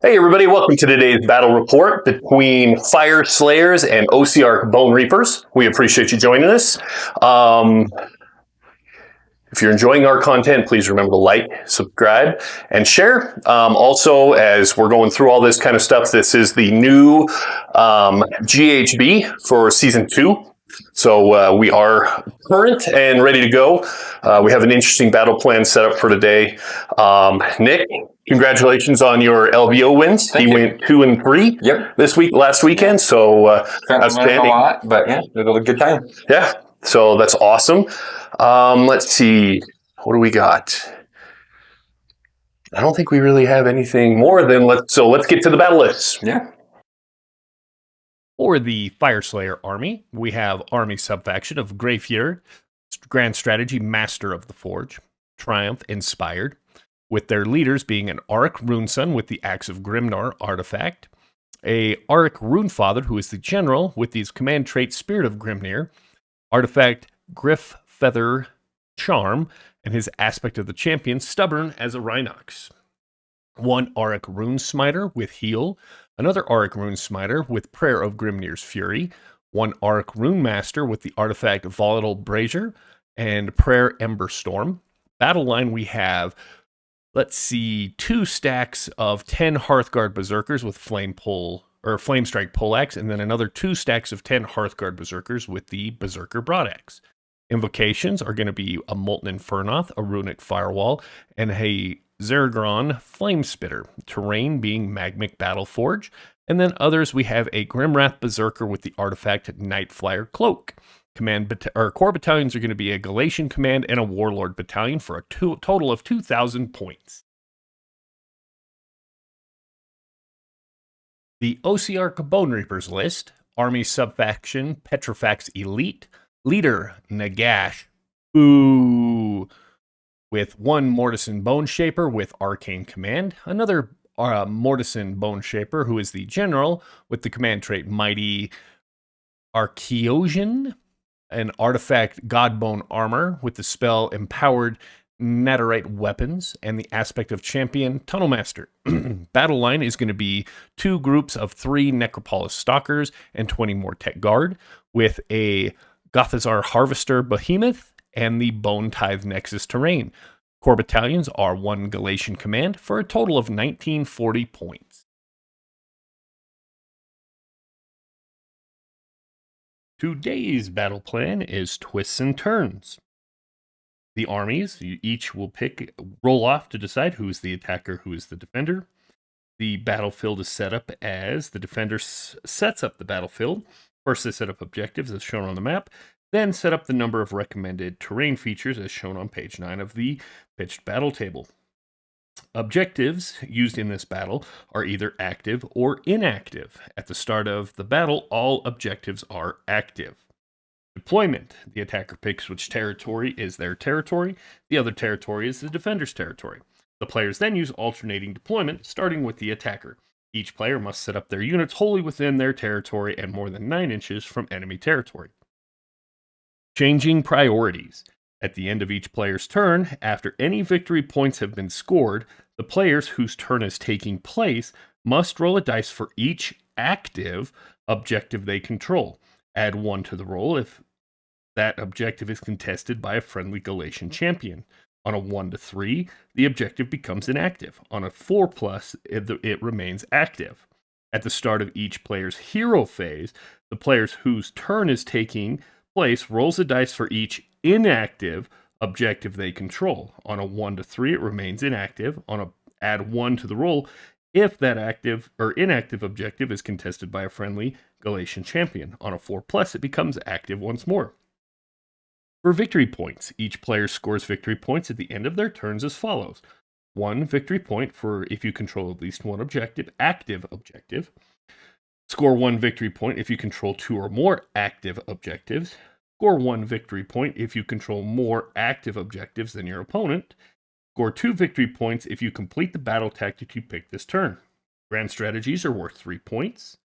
Hey everybody, welcome to today's battle report between Fyreslayers and Ossiarch Bonereapers. We appreciate you joining us. If you're enjoying our content, please remember to like, subscribe, and share. Also, as we're going through all this kind of stuff, this is the new GHB for Season 2. So we are current and ready to go. We have an interesting battle plan set up for today. Nick, congratulations on your LVO wins. Thank he you. went 2 and 3 last weekend. So Outstanding. A lot, but yeah, it was a good time. Yeah, so that's awesome. Let's see, what do we got? I don't think we really have anything more than let's get to the battle list. Yeah. For the Fyreslayer army, we have army subfaction of Greyfjord, Grand Strategy Master of the Forge, Triumph Inspired, with their leaders being an Auric Runeson with the Axe of Grimnar artifact, a Auric Runefather who is the general with his command trait Spirit of Grimnir, artifact Griff Feather Charm, and his aspect of the champion Stubborn as a Rhinox. One Auric Runesmiter with Heal, another Auric Runesmiter with Prayer of Grimnir's Fury, one Auric Runemaster with the artifact Volatile Brazier, and Prayer Emberstorm. Battle line we have, let's see, 2 stacks of 10 Hearthguard Berserkers with Flame Strike Poleaxe, and then another 2 stacks of 10 Hearthguard Berserkers with the Berserker Broadaxe. Invocations are going to be a Molten Infernoth, a Runic Firewall, and a Zergron Flamespitter. Terrain being Magmic Battleforge. And then others, we have a Grimwrath Berserker with the artifact Nightflyer Cloak. Core battalions are going to be a Galatian Command and a Warlord Battalion for a total of 2,000 points. The Ossiarch Bonereapers list, Army Subfaction Petrifax Elite, Leader Nagash, Boo, with one Mortison Bone Shaper with Arcane Command, another Mortison Bone Shaper who is the general with the command trait Mighty Archaeosian, an artifact Godbone Armor with the spell Empowered Netherite Weapons, and the aspect of Champion Tunnelmaster. Battle line is going to be 2 groups of 3 Necropolis Stalkers and 20 more Tech Guard with a Gothazar Harvester Behemoth and the Bone Tithe Nexus Terrain. Core battalions are 1 Galatian Command for a total of 1940 points. Today's battle plan is twists and turns. The armies, you each will roll off to decide who is the attacker, who is the defender. The battlefield is set up as the defender sets up the battlefield. First, they set up objectives as shown on the map, then set up the number of recommended terrain features as shown on page 9 of the pitched battle table. Objectives used in this battle are either active or inactive. At the start of the battle, all objectives are active. Deployment. The attacker picks which territory is their territory. The other territory is the defender's territory. The players then use alternating deployment, starting with the attacker. Each player must set up their units wholly within their territory and more than 9 inches from enemy territory. Changing priorities. At the end of each player's turn, after any victory points have been scored, the players whose turn is taking place must roll a dice for each active objective they control. Add 1 to the roll if that objective is contested by a friendly Galatian champion. On a 1 to 3, the objective becomes inactive. On a 4+, it remains active. At the start of each player's hero phase, the players whose turn is taking place rolls a dice for each inactive objective they control. On a 1 to 3, it remains inactive. Add 1 to the roll if that active or inactive objective is contested by a friendly Galatian champion. On a 4+, it becomes active once more. For victory points, each player scores victory points at the end of their turns as follows. 1 victory point for if you control at least 1 active objective. Score 1 victory point if you control 2 or more active objectives. Score 1 victory point if you control more active objectives than your opponent. Score 2 victory points if you complete the battle tactic you picked this turn. Grand strategies are worth 3 points.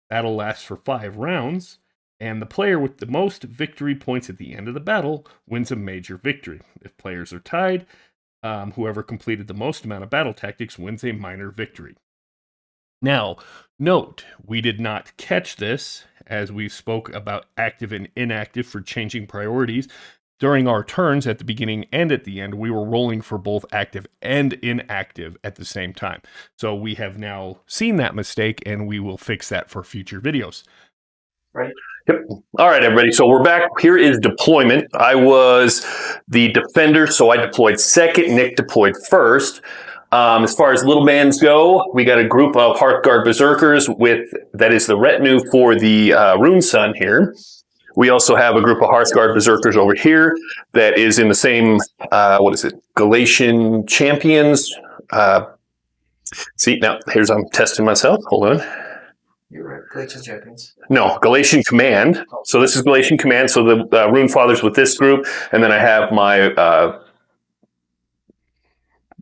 Battle lasts for 5 rounds. And the player with the most victory points at the end of the battle wins a major victory. If players are tied, whoever completed the most amount of battle tactics wins a minor victory. Now, note, we did not catch this as we spoke about active and inactive for changing priorities. During our turns at the beginning and at the end, we were rolling for both active and inactive at the same time. So we have now seen that mistake, and we will fix that for future videos. Right. Yep. All right, everybody. So we're back. Here is deployment. I was the defender, so I deployed second. Nick deployed first. As far as little bands go, we got a group of Hearthguard Berserkers that is the retinue for the Rune Sun here. We also have a group of Hearthguard Berserkers over here that is in the same, Galatian Champions. See, now here's, I'm testing myself. Hold on. You're right. Galatian Champions. No, Galatian Command. So this is Galatian Command. So the Rune Fathers with this group. And then I have my,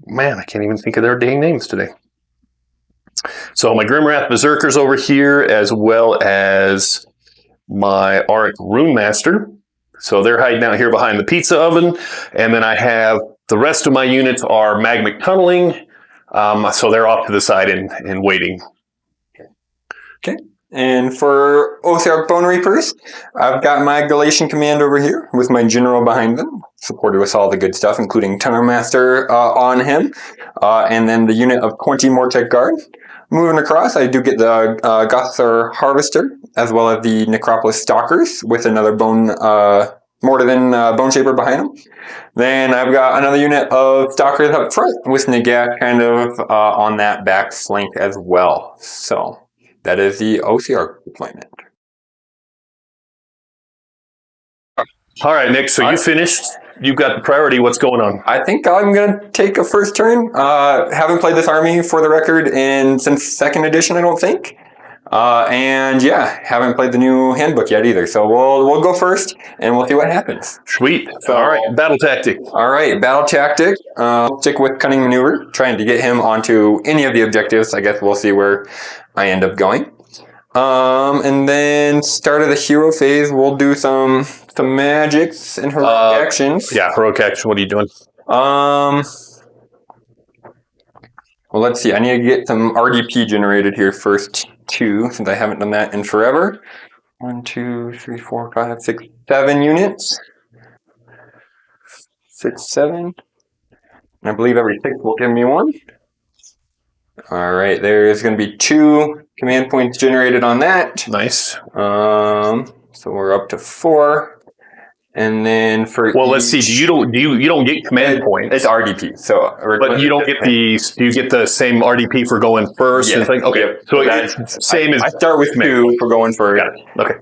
man, I can't even think of their dang names today. So my Grimwrath Berserkers over here, as well as my Auric Rune Master. So they're hiding out here behind the pizza oven. And then I have the rest of my units are magmic tunneling. So they're off to the side and waiting. Okay. And for Ossiarch Bonereapers, I've got my Galatian Command over here with my general behind them, supported with all the good stuff, including Tunnel Master on him, and then the unit of 20 Mortec Guard. Moving across, I do get the Gothar Harvester, as well as the Necropolis Stalkers, with another Mortar than Bone Shaper behind them. Then I've got another unit of Stalkers up front, with Nagat kind of on that back flank as well. So that is the Ossiarch deployment. All right, Nick, so you finished. You've got the priority. What's going on? I think I'm going to take a first turn. Haven't played this army, for the record, since 2nd edition, I don't think. And yeah, haven't played the new handbook yet either. So we'll go first, and we'll see what happens. Sweet. So, all right, battle tactic. All right, battle tactic. Stick with Cunning Maneuver, trying to get him onto any of the objectives. I guess we'll see where I end up going. And then start of the hero phase, we'll do some magics and heroic actions. Yeah, heroic action. What are you doing? Well, let's see. I need to get some RDP generated here first, too, since I haven't done that in forever. 1, 2, 3, 4, 5, 6, 7 units. 6, 7. I believe every 6 will give me 1. All right, there's going to be 2 command points generated on that. Nice. So we're up to 4. And then for let's see. You don't get command points. It's RDP. So, but you don't get the. Do you get the same RDP for going first? Yeah. Okay. So that's same as I start with 2 for going first. Got it. Okay.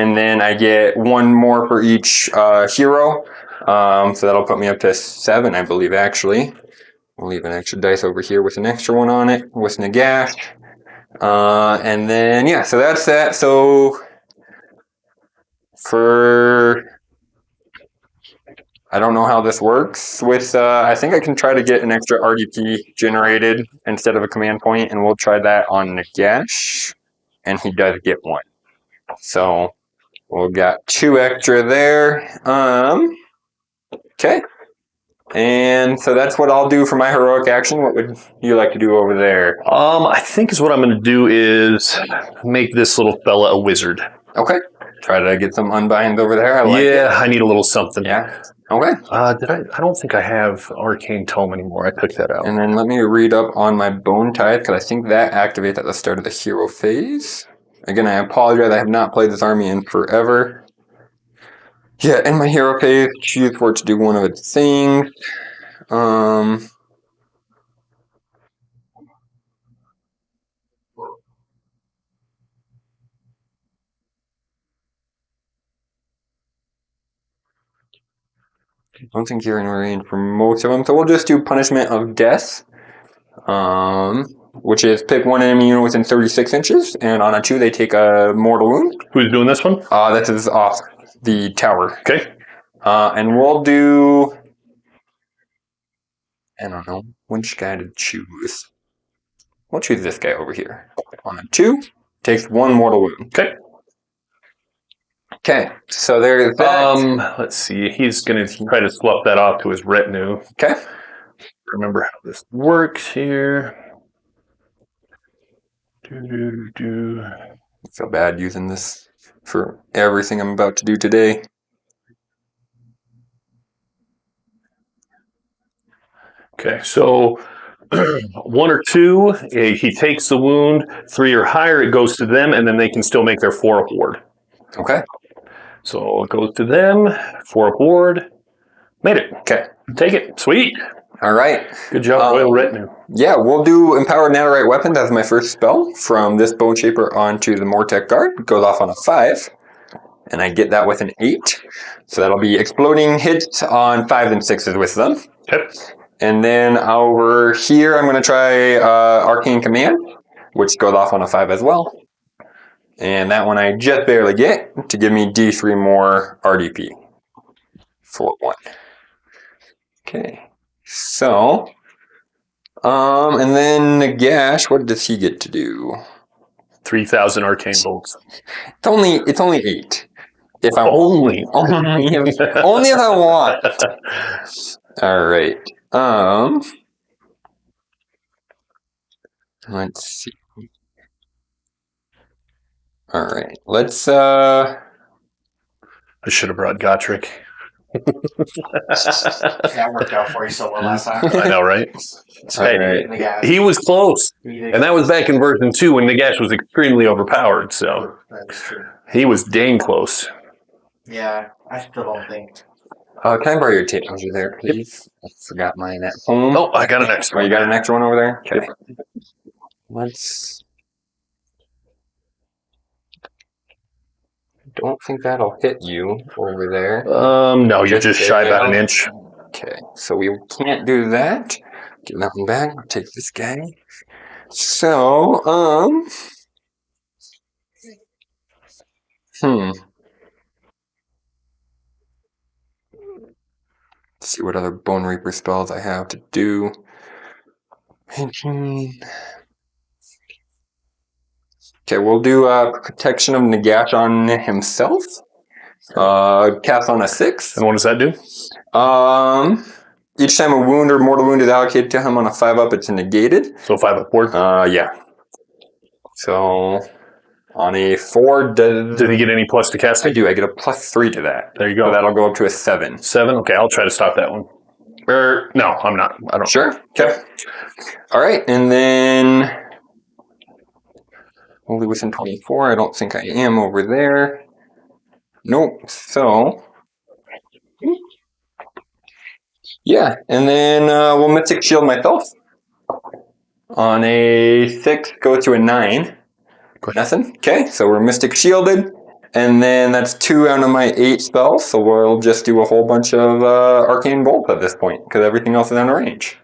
And then I get 1 more for each hero. So that'll put me up to 7, I believe. Actually, we'll leave an extra dice over here with an extra one on it with Nagash. And then yeah. So that's that. So I don't know how this works with, I think I can try to get an extra RDP generated instead of a command point, and we'll try that on Nagash, and he does get 1. So we'll got 2 extra there. Okay. And so that's what I'll do for my heroic action. What would you like to do over there? I think is what I'm going to do is make this little fella a wizard. Okay. Try to get some unbinds over there. I need a little something. Yeah. Okay. I don't think I have Arcane Tome anymore. I took that out. And then let me read up on my Bone Tithe, because I think that activates at the start of the hero phase. Again, I apologize. I have not played this army in forever. Yeah, in my hero phase, choose for it to do one of its things. I don't think you're in for most of them, so we'll just do Punishment of Death, which is pick 1 enemy unit within 36 inches, and on a 2 they take a mortal wound. Who's doing this one? This is off the tower. Okay. And we'll do, I don't know which guy to choose. We'll choose this guy over here. On a 2, takes 1 mortal wound. Okay. Okay, so there's that. Let's see. He's going to try to swap that off to his retinue. Okay. Remember how this works here. I feel bad using this for everything I'm about to do today. Okay, so 1 or 2, he takes the wound. 3 or higher, it goes to them, and then they can still make their 4 up ward. Okay. So it goes to them, 4 up ward. Made it. Okay. Take it. Sweet. All right. Good job, Royal Retinue. Yeah, we'll do Empowered Netherite Weapons as my first spell from this Bone Shaper onto the Mortec Guard. It goes off on a 5, and I get that with an 8. So that'll be exploding hits on 5s and 6s with them. Yep. And then over here, I'm going to try Arcane Command, which goes off on a 5 as well. And that one I just barely get to give me D3 more RDP for 1. Okay. So, and then Nagash, what does he get to do? 3,000 arcane bolts. It's only 8. If I Only if I want. All right. Let's see. All right. Let's I should have brought Gotrek. That worked out for you so well last time. I know, right? All right. Nagash. He was close. He did. And that was back in version 2 when Nagash was extremely overpowered, so That's true. he was dang close. Yeah, I still don't think. Can I borrow your tape measure there, please? I forgot mine at home. Oh, I got an extra Oh, you one. got an extra one over there? Okay. Let's... Don't think that'll hit you over there. No, you're just shy about an inch. Okay, so we can't do that. Get that one back. I'll take this guy. So, Let's see what other Bone Reaper spells I have to do. Okay, we'll do Protection of Nagash on himself. Cast on a 6. And what does that do? Each time a wound or mortal wound is allocated to him on a 5-up, it's negated. So 5 upward. Yeah. So on a 4, Did he get any plus to I casting? do. I get a +3 to that. There you So go. that'll go up to a 7. 7? Okay, I'll try to stop that one. No, I'm not. I don't. Sure. Okay. All right, and then only within 24. I don't think I am over there. Nope. So yeah, and then we'll Mystic Shield myself. On a 6, go to a 9. Nothing. Okay, so we're Mystic Shielded. And then that's 2 out of my 8 spells, so we'll just do a whole bunch of Arcane Bolt at this point, because everything else is out of range.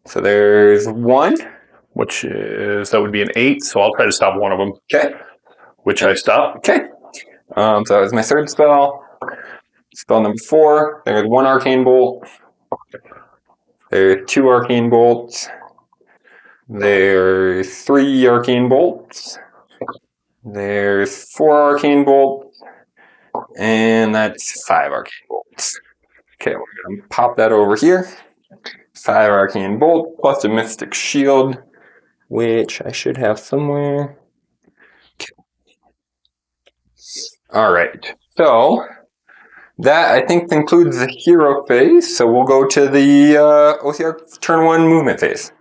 So there's 1. Which is, that would be an 8, so I'll try to stop one of them. Okay. Which I stop. Okay. So that was my 3rd spell. Spell number 4. There's 1 Arcane Bolt. There's 2 Arcane Bolts. There's 3 Arcane Bolts. There's 4 Arcane Bolts. And that's 5 Arcane Bolts. Okay, we're going to pop that over here. 5 Arcane Bolt plus a Mystic Shield, which I should have somewhere. Okay. All right, so that I think concludes the hero phase. So we'll go to the Ossiarch turn 1 movement phase.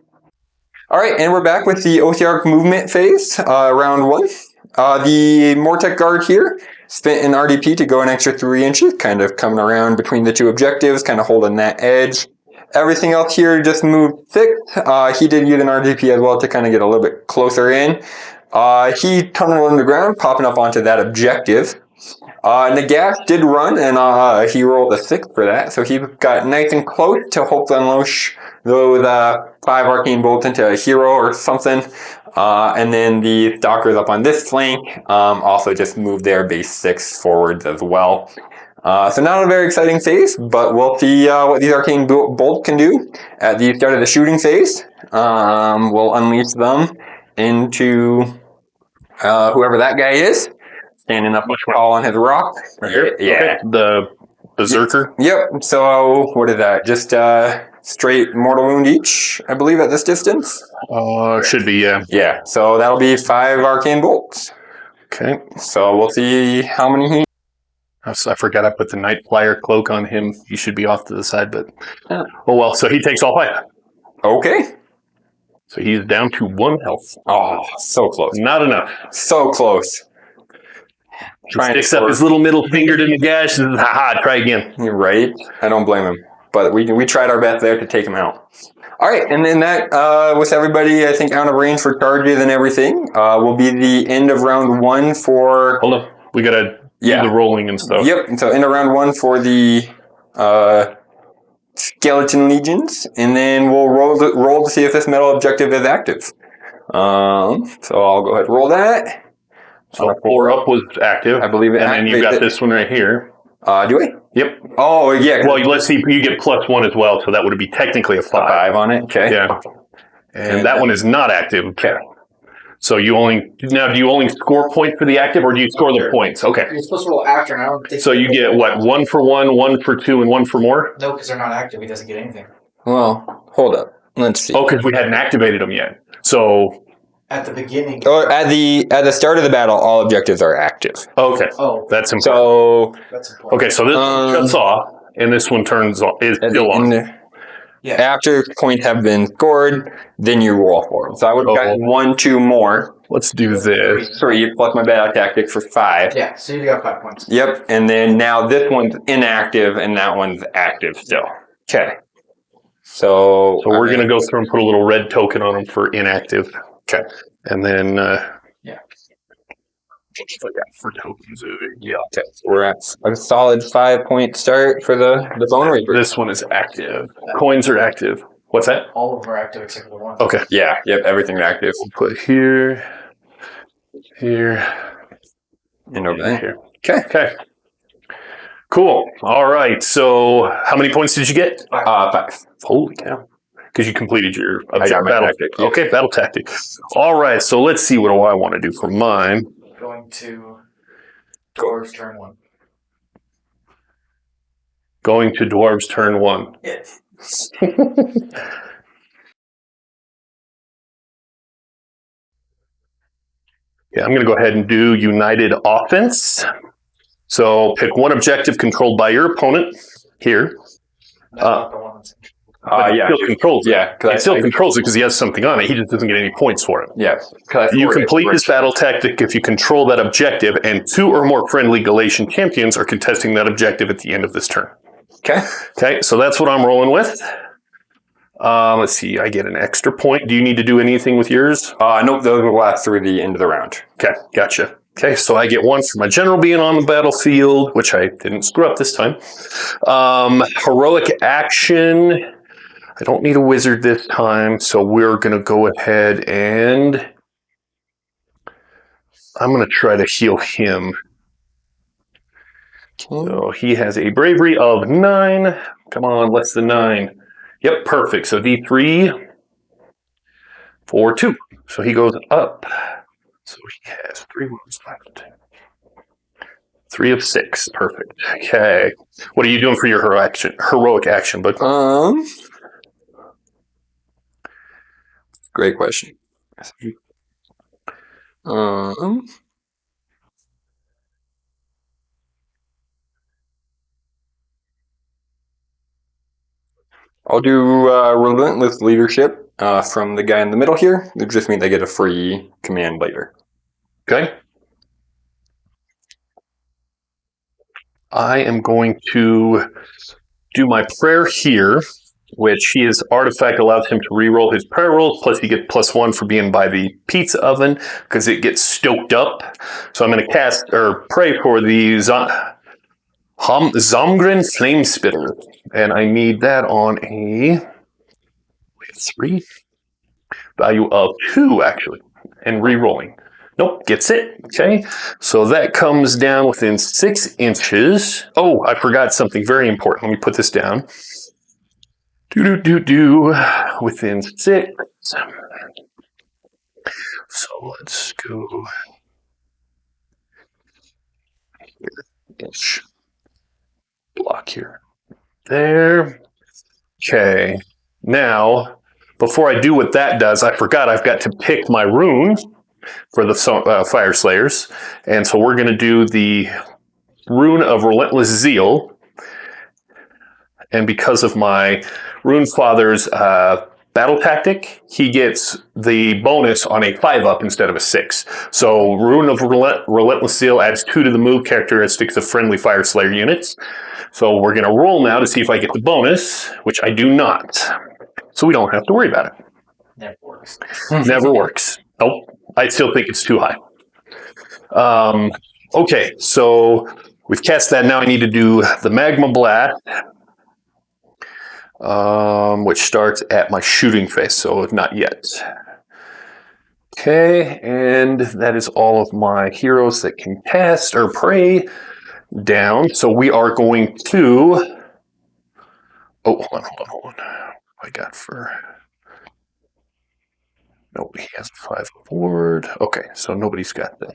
All right, and we're back with the Ossiarch movement phase, round 1. The Mortec Guard here spent an RDP to go an extra 3 inches, kind of coming around between the 2 objectives, kind of holding that edge. Everything else here just moved 6. He did use an RDP as well to kind of get a little bit closer in. He tunneled underground, popping up onto that objective. Nagash did run, and he rolled a 6 for that, so he got nice and close to hopefully unleash those 5 Arcane Bolts into a hero or something. And then the Stalkers up on this flank also just moved their base 6 forwards as well. So not a very exciting phase, but we'll see what these Arcane Bolts can do at the start of the shooting phase. We'll unleash them into whoever that guy is, standing up tall on his rock. Right here? Yeah. Okay. The Berserker? Yep. So what is that? Just straight mortal wound each, I believe, at this distance. Should be, yeah. Yeah, so that'll be 5 arcane bolts. Okay. So we'll see how many he... I forgot I put the Night Flyer cloak on him. He should be off to the side, but... Yeah. Oh, well, so he takes all 5. Okay. So he's down to 1 health. Oh, so close. Not enough. So close. He sticks up his little middle finger to Nagash and says, haha, try again. You're right. I don't blame him. But we tried our best there to take him out. All right, and then that, with everybody, I think, out of range for charges and everything, will be the end of round 1 for... Hold on. We got to do the rolling and stuff. Yep, so end of round 1 for the Skeleton Legions, and then we'll roll to see if this metal objective is active. So I'll go ahead and roll that. So 4 up was active. I believe it. And then you got this one right here. Do I? Yep. Oh, yeah. Well, let's see. You get +1 as well, so that would be technically a 5. 5 on it. Okay. Yeah. And that one is not active. Okay. So do you only score points for the active, or do you score the points? Okay. You're supposed to roll after, and I don't think. So you get what? 1 for 1, 1 for 2, and 1 for more? No, because they're not active. He doesn't get anything. Well, hold up. Let's see. Oh, because we hadn't activated them yet. So At the beginning. Oh, at the start of the battle, all objectives are active. okay, Oh, that's important. So that's important. Okay, so this one shuts off, and this one turns on. Is at still the on. end, Yeah. after points have been scored, then you roll for them. So I would have gotten 1, 2 more. Let's do this. 3 plus my battle tactic for 5. Yeah, so you got 5 points. Yep, and then now this one's inactive and that one's active still. Okay. So So we're gonna go through and put a little red token on them for inactive. Okay. And then Yeah. for tokens. Yeah. Okay. So we're at a solid 5-point start for the Bonereapers. This one is active. Coins are active. What's that? All of them are active except for the one. Okay. Yeah, yep, everything's active. Put here, here, And over there. here. Okay. Okay. Cool. All right. So how many points did you get? 5. Holy cow. Because you completed your I got my battle tactic, yeah. Okay, battle tactic. All right. So let's see what do I want to do for mine. Going to Dwarves turn 1. Going to dwarves turn 1. Yes. Yeah, I'm going to go ahead and do United Offense. So pick one objective controlled by your opponent here. That's not the one that's But he still controls it. Yeah, He still controls it because he has something on it. He just doesn't get any points for it. Yeah. You complete this battle tactic if you control that objective, and 2 or more friendly Galatian champions are contesting that objective at the end of this turn. Okay. Okay, so that's what I'm rolling with. Let's see, I get an extra point. Do you need to do anything with yours? Nope, those will last through the end of the round. Okay, gotcha. Okay, so I get 1 for my general being on the battlefield, which I didn't screw up this time. Heroic action. I don't need a wizard this time, so we're going to go ahead and I'm going to try to heal him. So he has a bravery of 9. Come on, less than 9. Yep, perfect. So D3 for 2. So he goes up. So he has 3 wounds left. 3 of 6. Perfect. Okay. What are you doing for your heroic action, bud? Great question. I'll do Relentless Leadership from the guy in the middle here. It just means I get a free command later. Okay. I am going to do my prayer here, which his artifact allows him to reroll his prayer rolls, plus he gets +1 for being by the pizza oven, because it gets stoked up. So I'm going to cast, or pray for the Zomgren Flamespitter. And I need that on a 3 value of 2, actually, and re-rolling. Nope, gets it. Okay, so that comes down within 6 inches. Oh, I forgot something very important. Let me put this down. Within 6. So let's go here. Inch block here. There. Okay. Now, before I do what that does, I forgot I've got to pick my rune for the Fyreslayers. And so we're going to do the Rune of Relentless Zeal. And because of my Rune Father's battle tactic, he gets the bonus on a 5-up instead of a 6. So Rune of Relentless Zeal adds 2 to the move characteristics of friendly Fyreslayer units. So we're going to roll now to see if I get the bonus, which I do not. So we don't have to worry about it. Never works. Never works. Nope. I still think it's too high. Okay, so we've cast that. Now I need to do the Magma Blast, which starts at my shooting phase, so not yet. Okay, and that is all of my heroes that can cast or pray down. So we are going to... Oh, hold on. What I got for... Nobody has 5 forward. Okay, so nobody's got that.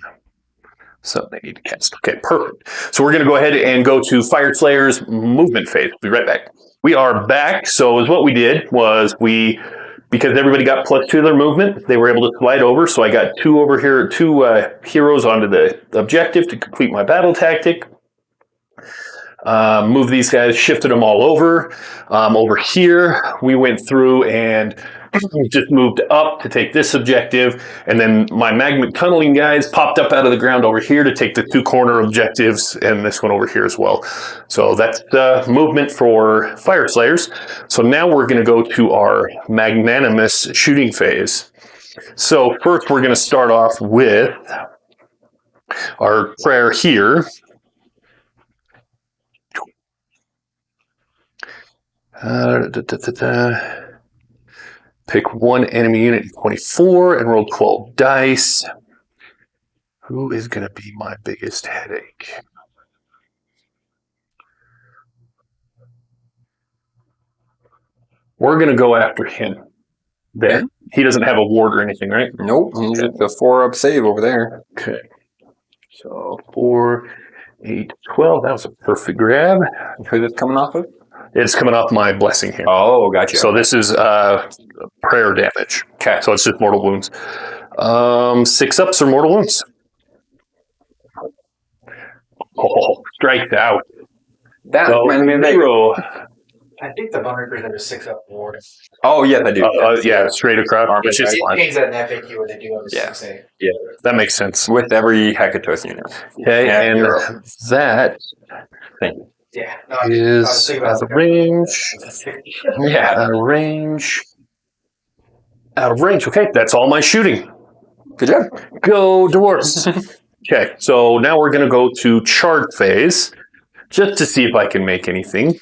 So they need to cast. Okay, perfect. So we're going to go ahead and go to Fyreslayers movement phase. Be right back. We are back. So what we did was because everybody got +2 to their movement, they were able to slide over. So I got 2 over here, 2 heroes onto the objective to complete my battle tactic. Move these guys, shifted them all over. Over here, we went through and just moved up to take this objective, and then my magma tunneling guys popped up out of the ground over here to take the 2 corner objectives, and this one over here as well. So that's the movement for Fyreslayers. So now we're going to go to our magnanimous shooting phase. So first we're going to start off with our prayer here. Pick 1 enemy unit in 24 and roll 12 dice. Who is going to be my biggest headache? We're going to go after him. There. He doesn't have a ward or anything, right? Nope. He's just a 4-up save over there. Okay. So 4, 8, 12. That was a perfect grab. Who's it coming off of? It's coming off my blessing here. Oh, gotcha. So this is prayer damage. Okay. So it's just mortal wounds. 6 ups or mortal wounds. Oh, striked out. That so, zero. I think the Bonereapers have a 6-up ward. Oh, yeah, I do. Yeah, straight across. Which is means that in FAQ what they do have a 6A. Yeah, that makes sense. With every Hekatos unit. Okay, and that Thank you. Yeah. No, is out of range. Yeah, out of range. Out of range. Okay, that's all my shooting. Good job. Go dwarves. Okay, so now we're going to go to charge phase, just to see if I can make anything.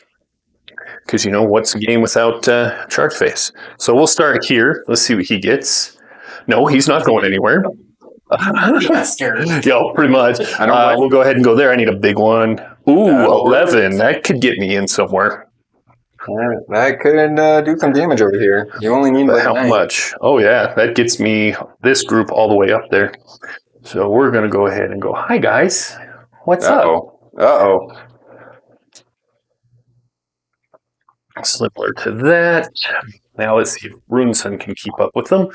Because, what's a game without charge phase? So we'll start here. Let's see what he gets. No, he's not going anywhere. Yeah, pretty much. We'll go ahead and go there. I need a big one. Ooh, 11. That could get me in somewhere. That could do some damage over here. You only need how 9. Much? Oh, yeah. That gets me this group all the way up there. So we're going to go ahead and go, hi, guys. What's up? Uh-oh. Similar to that. Now let's see if Runeson can keep up with them.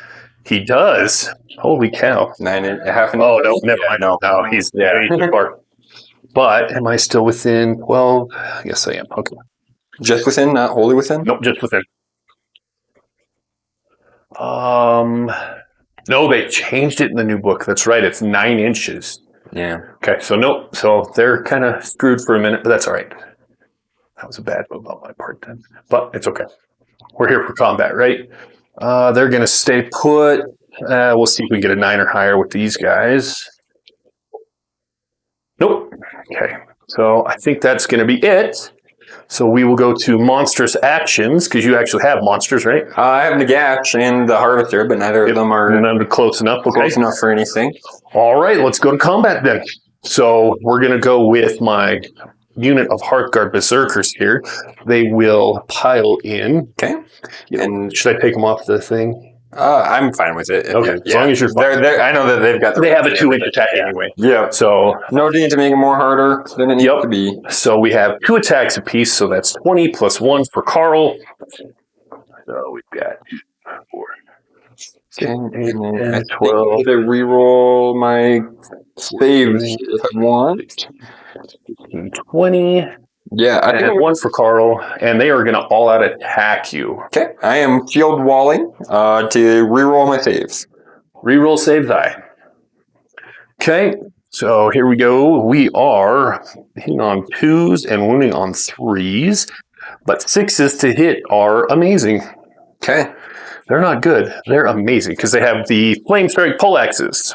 He does. Holy cow. 9.5. Oh, no, never mind. No, he's too far. But am I still within 12? Yes, I am. Okay. Just within, not wholly within? Nope, just within. No, they changed it in the new book. That's right. It's 9 inches. Yeah. Okay, so nope. So they're kind of screwed for a minute, but that's all right. That was a bad move on my part then. But it's okay. We're here for combat, right? They're going to stay put. We'll see if we can get a 9 or higher with these guys. Nope. Okay. So I think that's going to be it. So we will go to monstrous actions, because you actually have monsters, right? I have Nagash and the Harvester, but neither of them are close enough. Okay. Close enough for anything. All right, let's go to combat then. So we're going to go with my unit of Hearthguard Berserkers here. They will pile in. Okay. And should I take them off the thing? I'm fine with it. Okay, as long as you're fine. I know that they've got They have a 2-inch attack anyway. Yeah. So no need to make it more harder than it needs to be. So we have 2 attacks apiece, so that's 20 plus 1 for Carl. So we've got 4, Okay, and then I 12, think I reroll my saves if I want. 20. Yeah, I think And 1 for Carl, and they are going to all-out attack you. Okay, I am field walling to reroll my saves. Reroll save die. Okay, so here we go. We are hitting on 2s and wounding on 3s, but 6s to hit are amazing. Okay. They're not good. They're amazing because they have the flame strike poleaxes.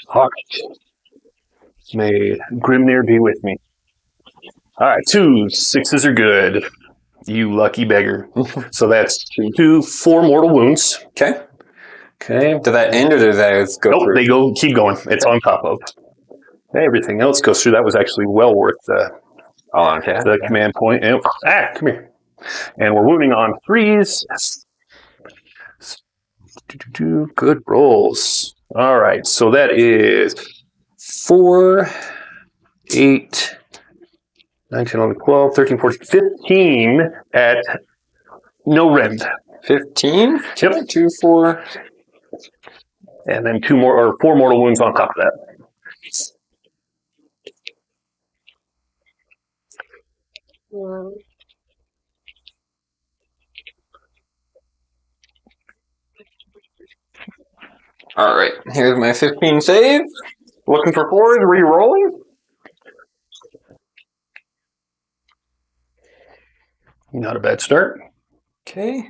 All right. May Grimnir be with me. All right, 2s, 6s are good. You lucky beggar. So that's 2, 4 mortal wounds. Okay. Okay. Did that end or did that go Nope, through? they keep going. It's on top of. Everything else goes through. That was actually well worth the command point. And, come here. And we're wounding on 3s. Good rolls. All right, so that is 4, 8, 9, 10, 11, 12, 13, 14, 15 at no rend. 15? Yep. 2, 4. And then 4 mortal wounds on top of that. All right, here's my 15 save. Looking for 4s, re-rolling. Not a bad start. Okay.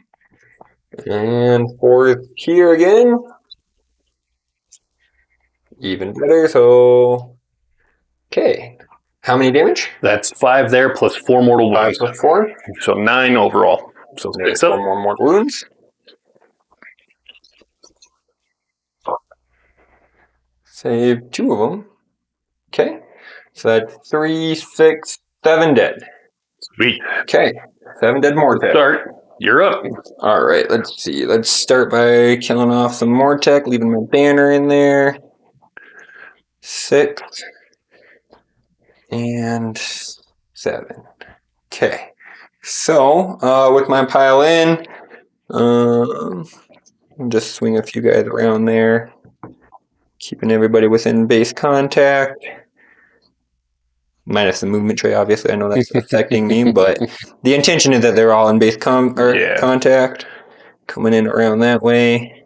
And 4s here again. Even better, so... Okay. How many damage? That's 5 there plus 4 mortal 5 wounds. plus 4. So 9 overall. So There's 6 up. 4 more mortal wounds. Save 2 of them. Okay. So that's 3, 6, 7 dead. Sweet. Okay. 7 dead Mortec. Start. You're up. Alright, let's see. Let's start by killing off some Mortec, leaving my banner in there. 6. And 7. Okay. So, with my pile in, just swing a few guys around there. Keeping everybody within base contact. Minus the movement tray, obviously. I know that's affecting me, but the intention is that they're all in base contact. Coming in around that way.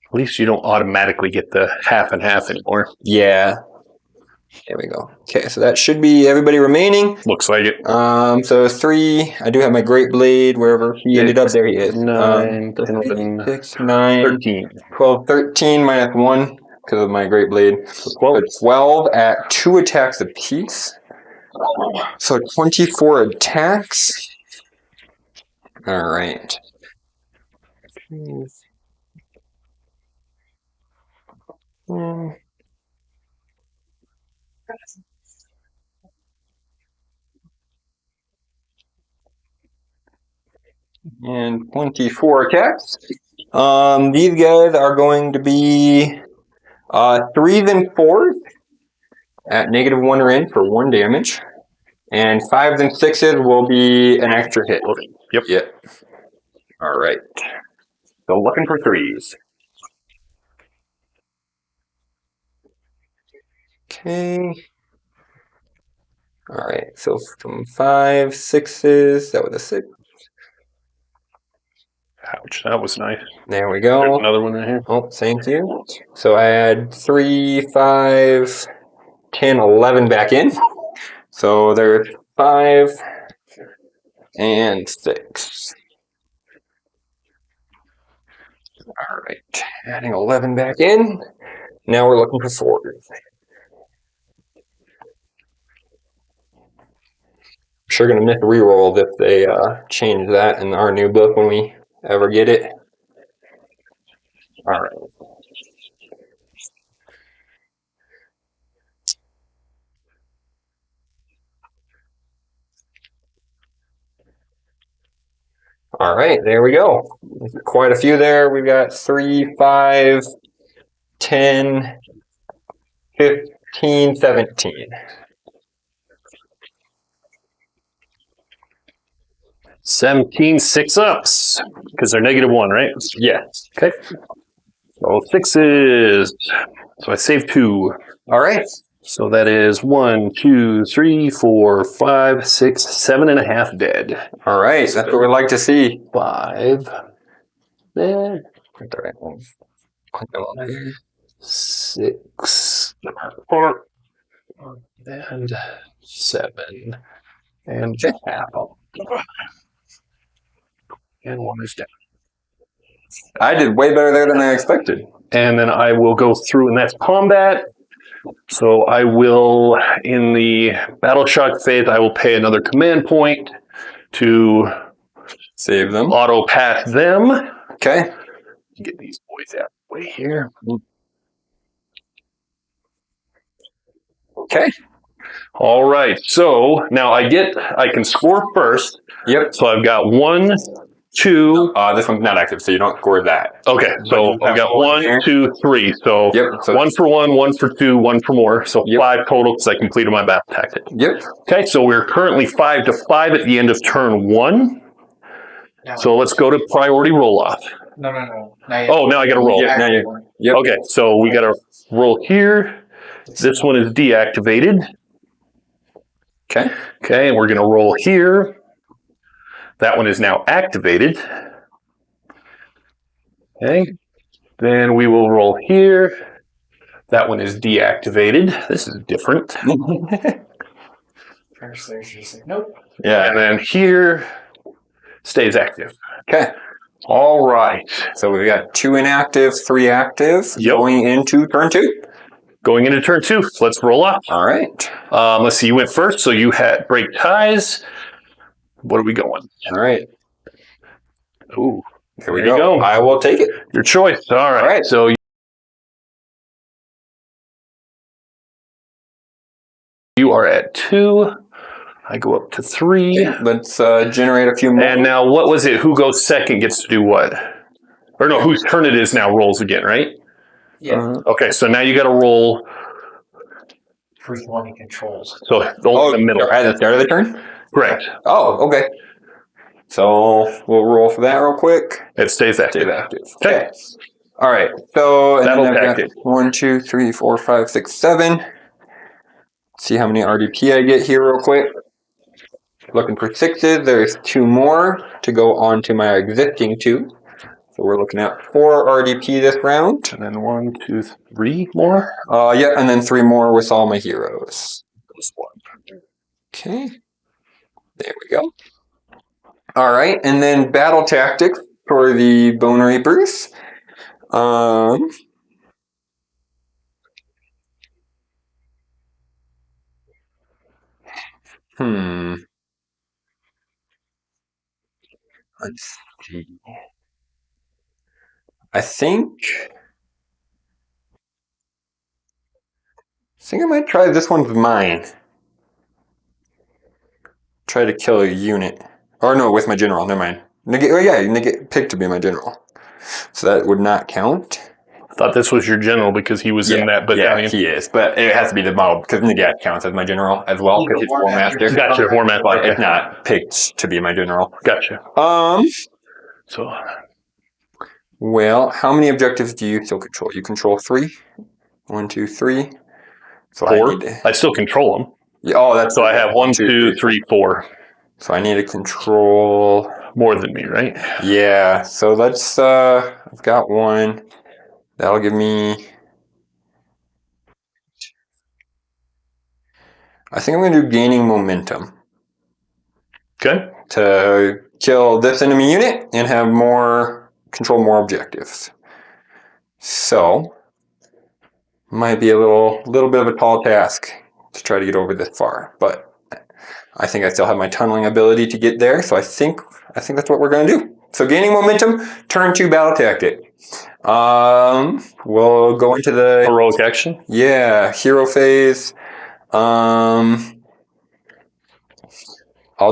At least you don't automatically get the half and half anymore. Yeah. There we go. Okay, so that should be everybody remaining. Looks like it. So 3. I do have my Great Blade wherever he ended up. There he is. 9, 10, 11, 6, 9, 13. 12, 13 minus 1 because of my Great Blade. So 12 at 2 attacks apiece. So 24 attacks. All right. And 24 attacks. These guys are going to be 3s and 4s at -1 rend for 1 damage. And 5s and 6s will be an extra hit. Yep. All right. So looking for 3s. Okay. All right. So from 5, 6s, that was a 6. Ouch, that was nice. There we go. There's another one in here. Oh, thank you. So I add 3, 5, 10, 11 back in. So there's 5 and 6. All right, adding 11 back in. Now we're looking for 4s. I'm sure gonna miss rerolls if they change that in our new book when we ever get it. All right. All right, there we go. Quite a few there. We've got 3, 5, 10, 15, 17. 17 6-ups. Because they're -1, right? Yes. Okay. So 6s. So I saved 2. All right. So that is 1, 2, 3, 4, 5, 6, 7.5 dead. All right. That's what we'd like to see. 5 dead. Print the right one. 6 4 and 7 and half. And 1 is down. I did way better there than I expected. And then I will go through, and that's combat. So I will, in the Battle Shock phase, I will pay another command point to Save them. auto pass them. Okay. Get these boys out of the way here. Okay. All right. So now I can score first. Yep. So I've got 1, 2. This one's not active, so you don't score that. Okay. So I've got 1, 2, 3. So, Yep. So 1 for 1, 1 for 2, 1 for more. So Yep. 5 total because I completed my battle tactic. Yep. Okay. So we're currently 5 to 5 at the end of turn 1. No. So let's go to priority roll off. No. Now Now I got to roll. Yeah, now you- Yep. Okay. So we got to roll here. This one is deactivated. Okay. Okay. And we're going to roll here. That one is now activated. Okay. Then we will roll here. That one is deactivated. This is different. Fyreslayers just like, nope. Yeah. And then here stays active. Okay. All right. So we've got 2 inactive, 3 active. Yep. Going into turn 2. Going into turn 2. So let's roll off. All right. Let's see. You went first, so you had break ties. What are we going? All right. Ooh, Here we There you go. go. I will take it. your choice. All right. All right. So you are at 2. I go up to 3. Let's generate a few more. And now, what was it? Who goes second gets to do what? Or no, whose turn it is now rolls again, right? Yeah. Okay, so now you got to roll. First one he controls. So roll in the middle. At the start of the turn? Correct. Oh, okay. So we'll roll for that real quick. It stays active. Stay active. Okay. All right. So and Battle then I've got tactic. 1, 2, 3, 4, 5, 6, 7. See how many RDP I get here real quick. Looking for 6s. There's 2 more to go on to my existing 2. So we're looking at 4 RDP this round. And then 1, 2, 3 more. Yeah, and then 3 more with all my heroes. Okay. There we go. All right, and then battle tactics for the Bonereapers. Let's see. I think I might try this one's mine. Try to kill a unit. Or no, with my general, never mind. Negate pick to be my general. So that would not count. I thought this was your general because he was in that battalion. Yeah, he is. But it has to be the model because Negate counts as my general as well because it's War Master. Gotcha, War Master. But it's not picked to be my general. Gotcha. So Well, how many objectives do you still control? You control 3? 1, 2, 3. So 4. I still control them. that's So I have 1, 2, 3, 4. So I need to control More than me, right? Yeah, so let's I've got 1. That'll give me I think I'm gonna do gaining momentum Okay. to kill this enemy unit and have control more objectives. So might be a little bit of a tall task to try to get over this far, but I think I still have my tunneling ability to get there, so I think that's what we're going to do. So gaining momentum, turn 2 battle tactic. We'll go into the Heroic action. Yeah, hero phase. I'll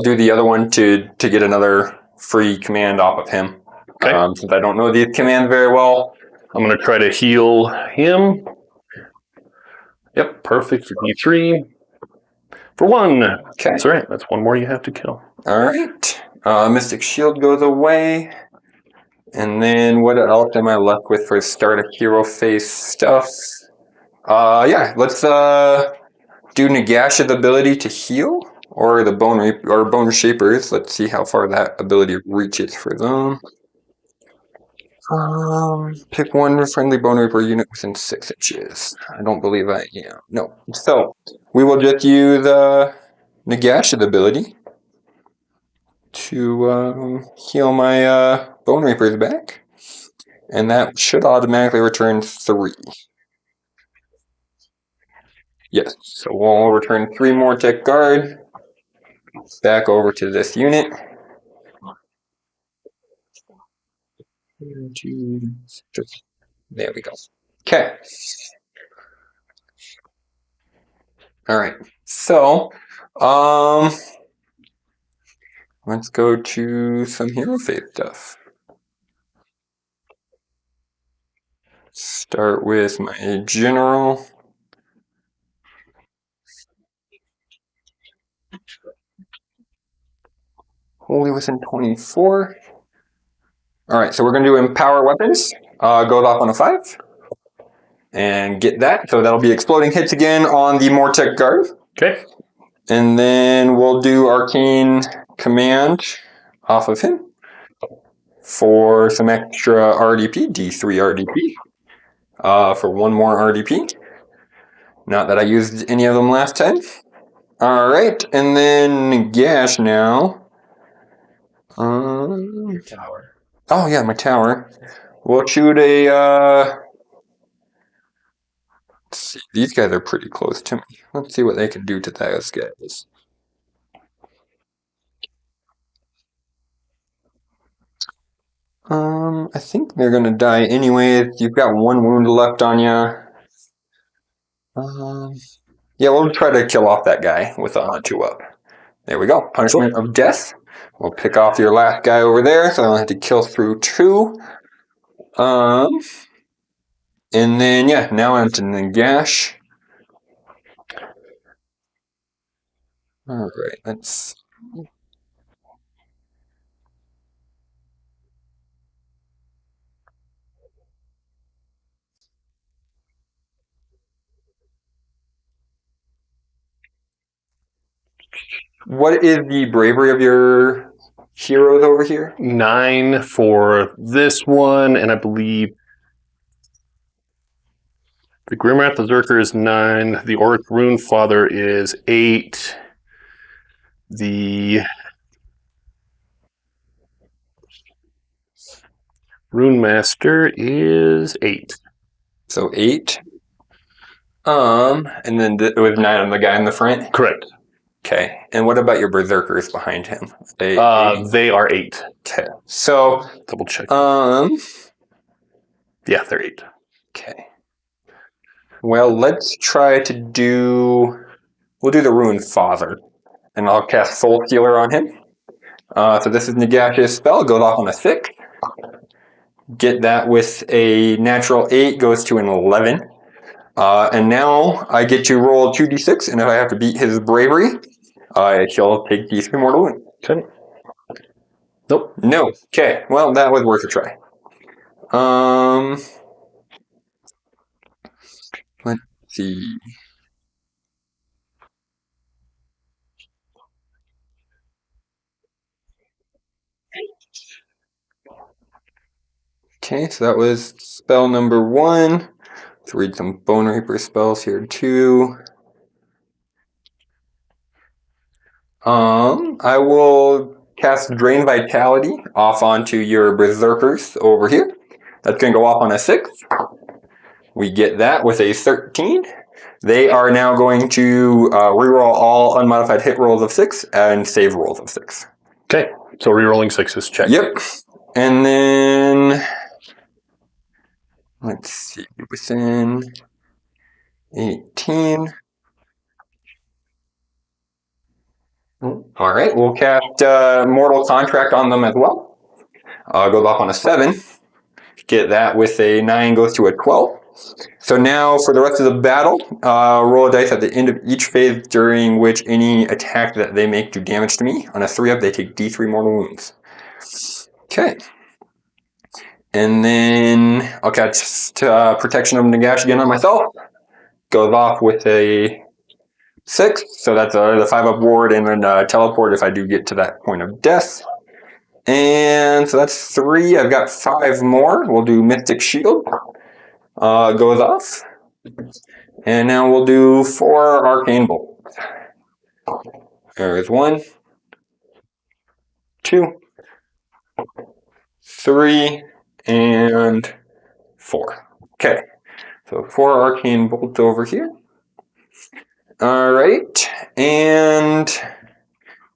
do the other one to get another free command off of him. Okay. Since I don't know these commands very well. I'm going to try to heal him. Yep, perfect for D3. For 1. Okay. That's right. That's 1 more you have to kill. All right. Mystic Shield goes away. And then what else am I left with for start of hero phase stuff? Yeah, let's do Nagash's ability to heal, or the Bone Shapers. Let's see how far that ability reaches for them. Pick one friendly Bone Reaper unit within 6 inches. I don't believe no. So we will just use Nagash's ability to heal my Bone Reapers back. And that should automatically return 3. Yes, so we'll return 3 more Tech Guard back over to this unit. There we go. Okay. Alright, so, let's go to some hero phase stuff. Start with my general. Wholly within 24. Alright, so we're going to do Empower Weapons. Goes off on a 5. And get that. So that'll be exploding hits again on the Mortec Guard. Okay. And then we'll do Arcane Command off of him for some extra RDP, D3 RDP, for 1 more RDP. Not that I used any of them last time. Alright, and then Gash now. Your tower. Oh yeah, my tower. We'll shoot a, let's see, these guys are pretty close to me. Let's see what they can do to those guys. I think they're gonna die anyway. You've got 1 wound left on you. Yeah, we'll try to kill off that guy with a 2 up. There we go. Punishment of Death. We'll pick off your last guy over there, so I only have to kill through 2. And then, yeah, now onto Nagash. Alright, let's... What is the bravery of your heroes over here? 9 for this one, and I believe the Grimwrath Berserker is 9. The Orc Rune Father is 8. The Rune Master is 8. So 8. And then with 9 on the guy in the front? Correct. Okay. And what about your Berserkers behind him? They are 8. Okay. So Double check. Yeah, they're 8. Okay. Well, let's try to do... We'll do the Rune Father. And I'll cast Soul Stealer on him. So this is Nagash's spell. Goes off on a 6. Get that with a natural 8. Goes to an 11. And now I get to roll 2d6. And if I have to beat his bravery, I shall take these 3 mortal wounds. Okay. Nope. No. Okay. Well, that was worth a try. Let's see. Okay, so that was spell number 1. Let's read some Bone Reaper spells here too. I will cast Drain Vitality off onto your Berserkers over here. That's going to go off on a 6. We get that with a 13. They are now going to reroll all unmodified hit rolls of 6 and save rolls of 6. Okay, so rerolling 6s, check. Yep. And then, let's see, within 18. Alright, we'll cast Mortal Contract on them as well. Goes off on a 7. Get that with a 9, goes to a 12. So now for the rest of the battle, roll a dice at the end of each phase during which any attack that they make do damage to me. On a 3-up, they take D3 mortal wounds. Okay. And then I'll cast Protection of Nagash again on myself. Goes off with a 6, so that's the 5-up ward, and then teleport if I do get to that point of death. And so that's 3. I've got 5 more. We'll do Mystic Shield. Goes off. And now we'll do 4 Arcane Bolt. There's 1, 2, 3, and 4. Okay. So 4 Arcane Bolts over here. Alright. And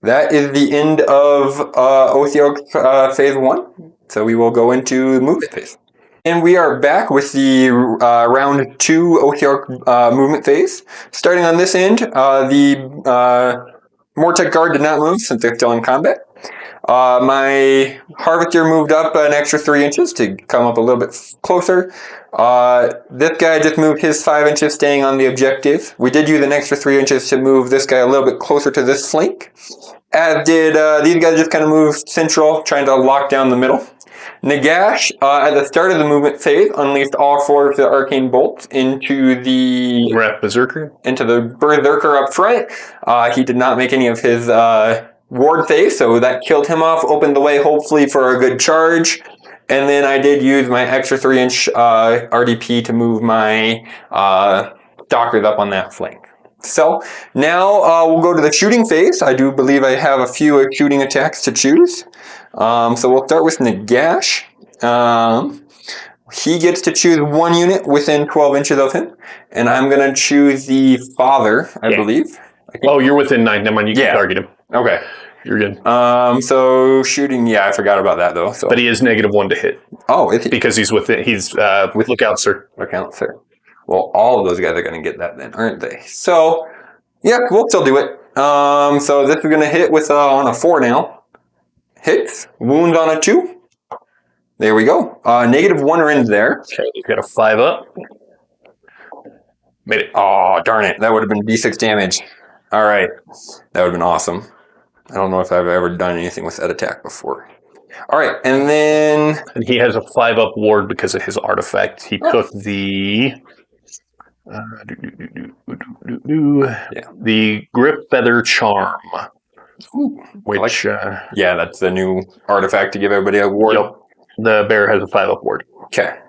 that is the end of Ossiarch Phase 1. So we will go into movement phase. And we are back with the round 2 Ossiarch movement phase. Starting on this end, the Mortec Guard did not move since they're still in combat. My Harvester moved up an extra 3 inches to come up a little bit closer. This guy just moved his 5 inches staying on the objective. We did use an extra 3 inches to move this guy a little bit closer to this flank. As did these guys just kind of moved central, trying to lock down the middle. Nagash, at the start of the movement phase, unleashed all 4 of the arcane bolts into the Berserker. Into the Berserker up front. He did not make any of his ward phase, so that killed him off, opened the way hopefully for a good charge. And then I did use my extra 3-inch RDP to move my Stalkers up on that flank. So now we'll go to the shooting phase. I do believe I have a few shooting attacks to choose. So we'll start with Nagash. He gets to choose 1 unit within 12 inches of him. And I'm going to choose the Father, I believe. Oh, you're within 9. Never mind, you can target him. Okay. You're good. So shooting, I forgot about that though. So. But he is -1 to hit. Oh, is he? Because he's with Lookout, sir. Lookout, sir. Well, all of those guys are going to get that then, aren't they? So, yeah, we'll still do it. So this is going to hit with on a 4 now. Hits. Wounds on a 2. There we go. -1 rends there. Okay, you got a 5-up. Made it. Oh, darn it. That would have been D6 damage. All right. That would have been awesome. I don't know if I've ever done anything with that attack before. All right, and then... And he has a 5-up ward because of his artifact. He took the... the Grip Feather Charm. Ooh, which... yeah, that's the new artifact to give everybody a ward. Yep. The bear has a 5-up ward. Okay.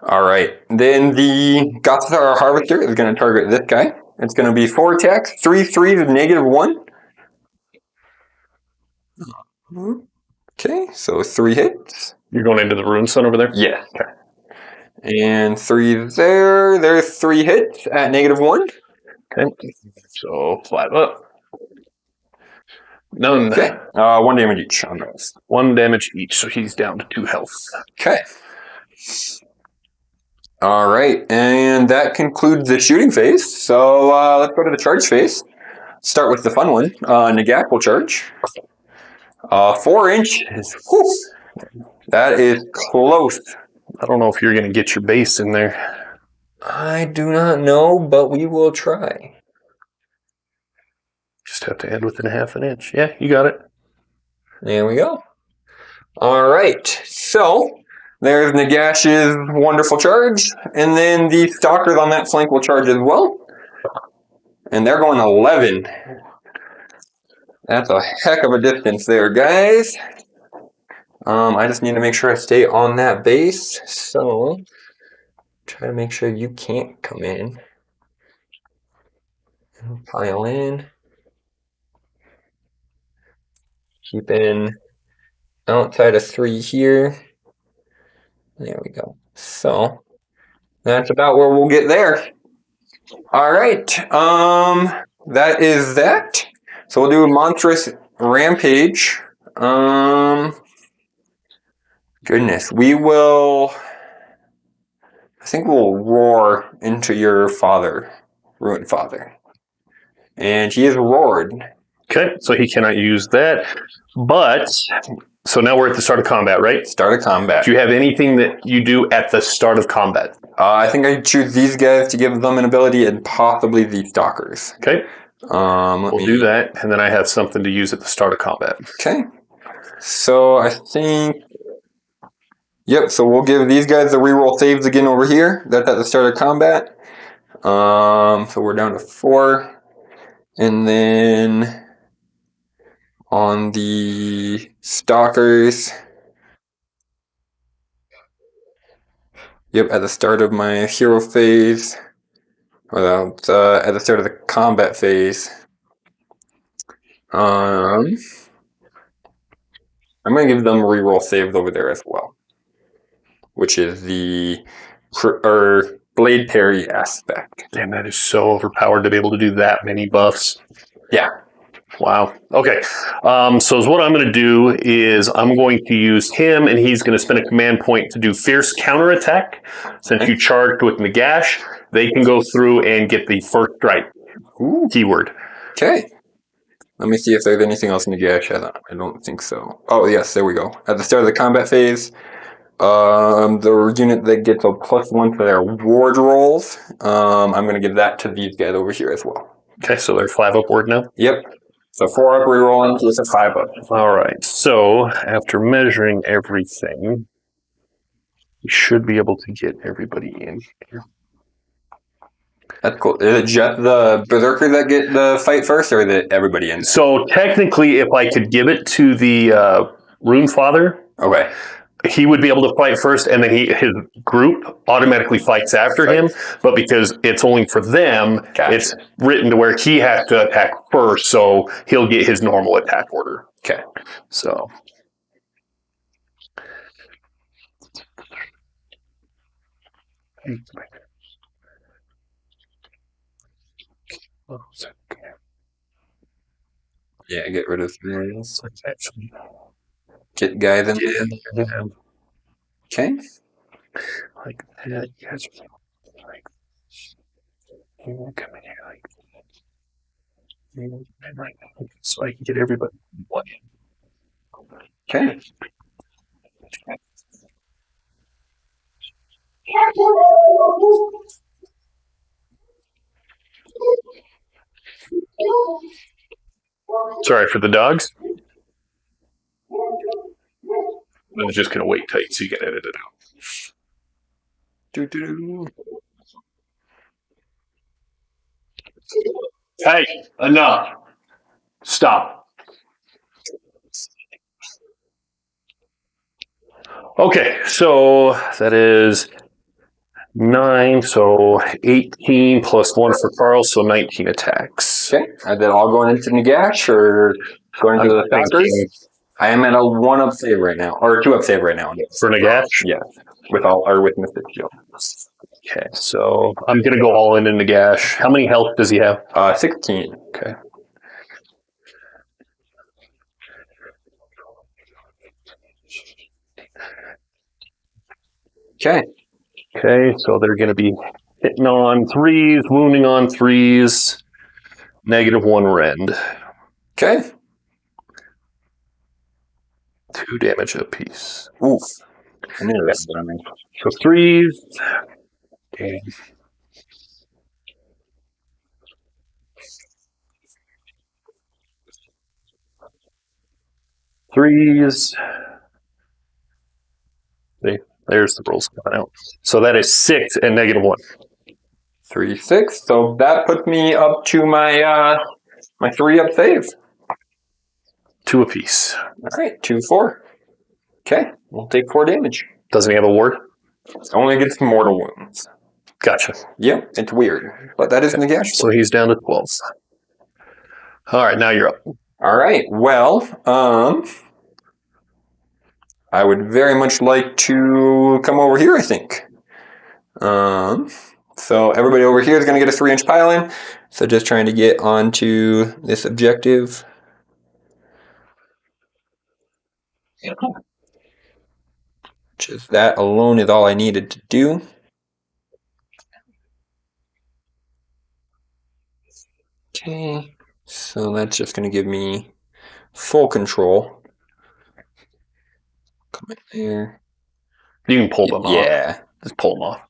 All right. Then the Gothar Harvester is going to target this guy. It's going to be 4 attacks, 3 3s, -1. Okay, so 3 hits. You're going into the Rune Sun over there? Yeah. Okay. And 3 there. There's 3 hits at -1. Okay. So 5-up. None. Okay. 1 damage each on those. 1 damage each, so he's down to 2 health. Okay. All right, and that concludes the shooting phase. So let's go to the charge phase. Start with the fun one. Nagash will charge. 4 inches. Whew. That is close. I don't know if you're going to get your base in there. I do not know, but we will try. Just have to end within ½ an inch. Yeah, you got it. There we go. All right, so there's Nagash's wonderful charge, and then the Stalkers on that flank will charge as well. And they're going 11. That's a heck of a distance there, guys. I just need to make sure I stay on that base. So, try to make sure you can't come in. Pile in. Keeping outside of 3 here. There we go. So, that's about where we'll get there. All right. That is that. So we'll do a monstrous rampage. Goodness, we will. I think we'll roar into your father, ruined father, and he is roared. Okay, so he cannot use that, but So now we're at the start of combat, right? Start of combat. Do you have anything that you do at the start of combat? I think I choose these guys to give them an ability and possibly the Stalkers. Okay. We'll do that, and then I have something to use at the start of combat. Okay. So I think... Yep, so we'll give these guys the reroll saves again over here. That's at the start of combat. So we're down to 4. And then on the Stalkers... Yep, at the start of my hero phase... Well, at the start of the combat phase... I'm going to give them reroll saves over there as well, which is the blade parry aspect. Damn, that is so overpowered to be able to do that many buffs. Yeah. Wow. Okay. So what I'm going to do is I'm going to use him, and he's going to spend a command point to do fierce counterattack. Since you charged with Nagash, they can go through and get the first strike keyword. Okay. Let me see if there's anything else in the Gash. I don't think so. Oh, yes, there we go. At the start of the combat phase, the unit that gets a +1 for their ward rolls, I'm going to give that to these guys over here as well. Okay, so they're 5 upward now? Yep. So 4 up rerolling with a 5 up. All right. So after measuring everything, we should be able to get everybody in here. That's cool. Is it just the Berserker that get the fight first, or is it everybody in? So technically, if I could give it to the Rune Father, Okay. he would be able to fight first, and then his group automatically fights after him. But because it's only for them, it's written to where he has to attack first, so he'll get his normal attack order. Okay. So. Yeah, get rid of this. Get guys in there. Okay. Like that. You guys are like, you won't come in here like that. So I can get everybody one. Okay. Sorry for the dogs. I'm just going to wait tight so you can edit it out. Hey, enough. Stop. Okay, so that is 9, so 18 plus 1 for Carl, so 19 attacks. Okay. Are they all going into Nagash or going into the Stalkers? I am at a 1-up save right now, or 2-up save right now. For Nagash? Yeah. With Mystic Shield. Okay, so I'm going to go all in Nagash. How many health does he have? 16. Okay. Okay. Okay, so they're going to be hitting on 3s, wounding on 3s, -1 rend. Okay. 2 damage apiece. Oof. I knew that, but I mean. So 3s. Okay. Threes. See, there's the rolls coming out. So that is 6 and -1. 3, 6. So that puts me up to my my 3-up save. 2 apiece. All right, 2, 4. Okay, we'll take 4 damage. Doesn't he have a ward? Only against mortal wounds. Gotcha. Yep, it's weird, but that is Nagash. So he's down to 12. All right, now you're up. All right. Well, I would very much like to come over here, I think. So everybody over here is going to get a 3-inch pile-in. So just trying to get onto this objective. Just that alone is all I needed to do. Okay. So that's just going to give me full control. Come in there. You can pull them off. Yeah. Just pull them off.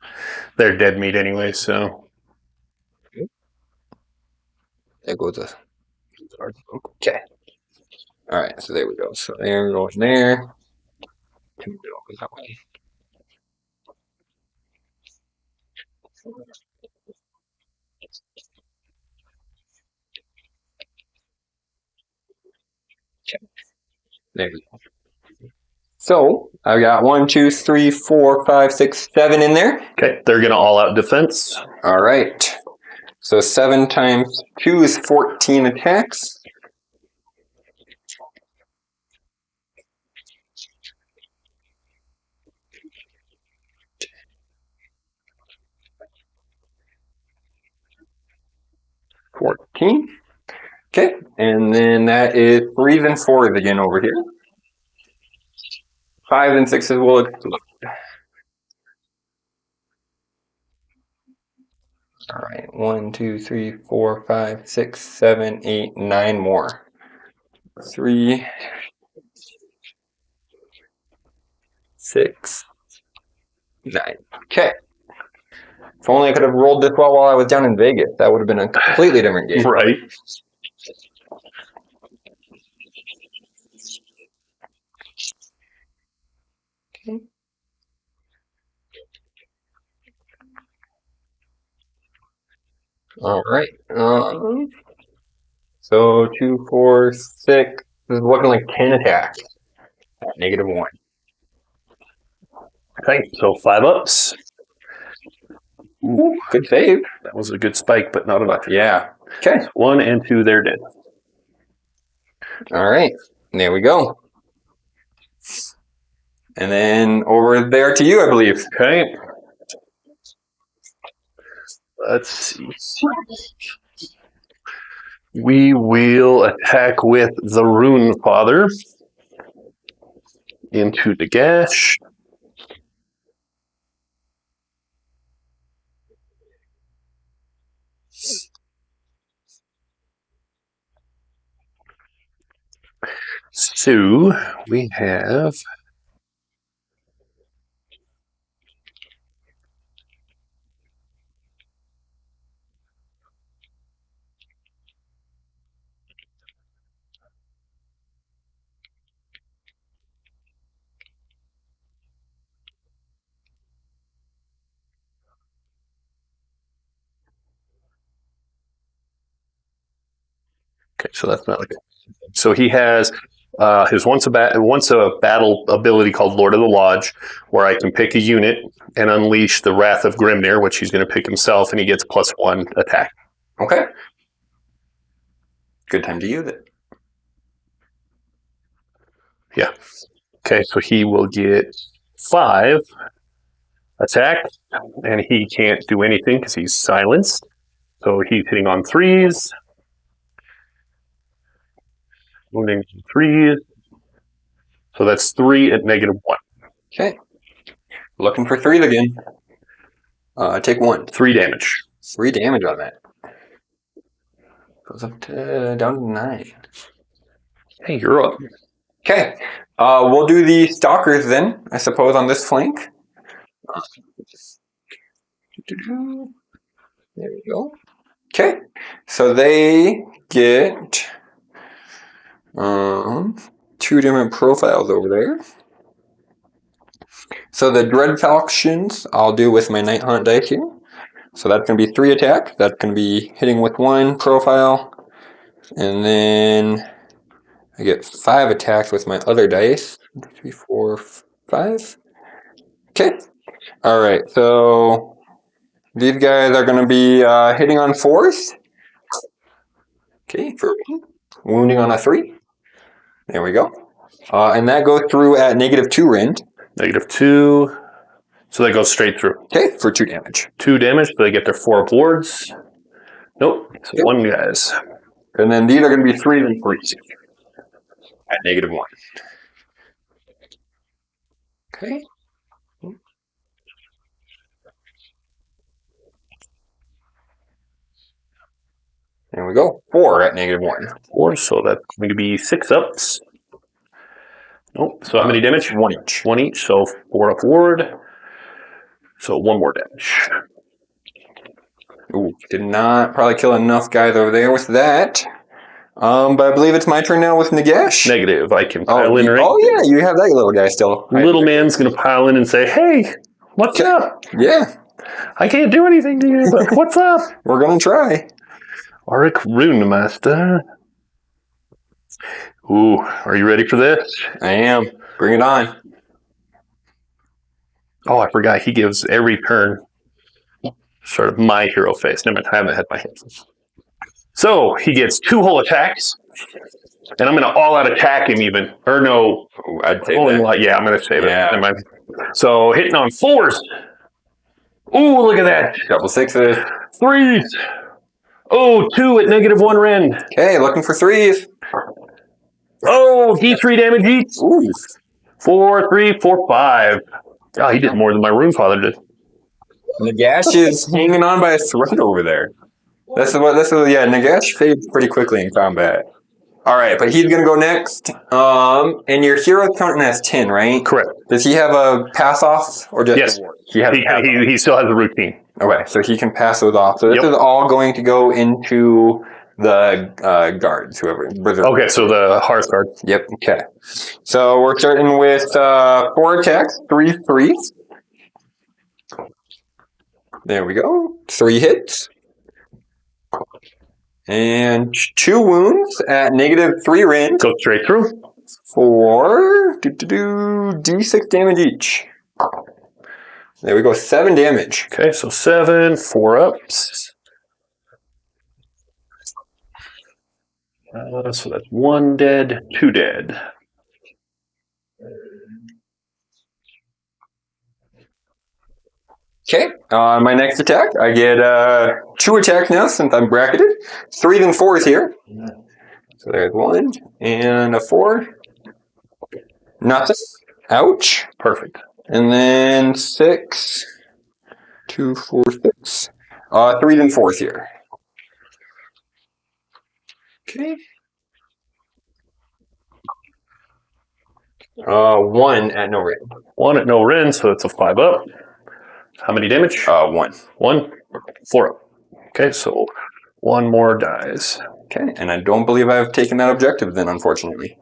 They're dead meat anyway, so. There goes the okay. All right, so there we go. So there goes there. Go that way. Okay. There we go. So I've got 1, 2, 3, 4, 5, 6, 7 in there. Okay, they're going to all out defense. All right. So 7 times 2 is 14 attacks. Okay, and then that is 3s and 4s again over here. 5s and 6s will explode. All right, 1, 2, 3, 4, 5, 6, 7, 8, 9 more. 3, 6, 9. Okay. If only I could have rolled this well while I was down in Vegas. That would have been a completely different game. Right. Okay. All right. So 2, 4, 6. This is looking like 10 attacks. -1. Okay, so 5 ups. Ooh, good save. That was a good spike, but not enough. Yeah. Okay. 1 and 2, they're dead. All right. There we go. And then over there to you, I believe. Okay. Let's see. We will attack with the Rune Father into the gash. So we have okay, so that's not like so he has his once a battle ability called Lord of the Lodge, where I can pick a unit and unleash the Wrath of Grimnir, which he's going to pick himself, and he gets +1 attack. Okay. Good time to use it. Yeah. Okay, so he will get 5 attack, and he can't do anything because he's silenced. So he's hitting on 3s. Wounding 3s. So that's 3 at -1. Okay. Looking for 3s again. Take 1. 3 damage. 3 damage on that. Goes up to down to 9. Hey, you're up. Okay. We'll do the stalkers then, I suppose, on this flank. There we go. Okay. So they get 2 different profiles over there. So the Dread Falchions I'll do with my Night Haunt dice here. So that's going to be 3 attacks. That's going to be hitting with 1 profile. And then I get 5 attacks with my other dice. 3, 4, 5. Okay. Alright, so these guys are going to be hitting on 4s. Okay, for wounding on a 3. There we go. And that goes through at -2 rend. -2. So that goes straight through. Okay, for 2 damage. 2 damage, but they get their 4 boards. Nope. So Yep. 1 guys. And then these are going to be 3s and 3s. At -1. Okay. There we go. 4 at -1. 4, so that's going to be 6 ups. Oh, so how many damage? 1 each. 1 each, so 4 upward. So 1 more damage. Ooh, did not probably kill enough guys over there with that. But I believe it's my turn now with Nagash. Negative. I can pile in right. Oh yeah, you have that little guy still. Little man's going to pile in and say, hey, what's up? Yeah, I can't do anything to you, but what's up? we're gonna try. Auric Runemaster. Ooh, are you ready for this? I am. Bring it on. Oh, I forgot. He gives every turn sort of my hero face. Never mind, I haven't had my hands. So he gets 2 whole attacks, and I'm going to all out attack him even. Or no, I'd say yeah, I'm going to save it. Yeah. Never mind. So hitting on 4s. Ooh, look at that. Couple 6s. 3s. Oh, 2 at -1 rend. Okay, looking for 3s. Oh, D3 damage each. Ooh. 4, 3, 4, 5. Oh, he did more than my Rune Father did. Nagash is hanging on by a thread over there. Nagash fades pretty quickly in combat. Alright, but he's gonna go next. And your hero's counting as 10, right? Correct. Does he have a pass off or just Yes. a ward? He has a pass off. He still has a routine. Okay, so he can pass those off. So this is all going to go into the guards, whoever. Okay, so the Hearth Guard. Yep, okay. So we're starting with 4 attacks, 3 threes. There we go. 3 hits. And 2 wounds at -3 rend. Go straight through. For D6 damage each. There we go, 7 damage. Okay, so 7, 4 ups. So that's 1 dead, 2 dead. Okay, on my next attack, I get 2 attacks now since I'm bracketed. 3s and 4s here. So there's 1 and a 4. Nothing. Ouch. Perfect. And then 6, 2, 4, 6. 3s and 4s here. Okay. 1 at no rend. 1 at no rend, so that's a 5 up. How many damage? 1. 1, 4 up. Okay, so 1 more dies. Okay, and I don't believe I've taken that objective then, unfortunately.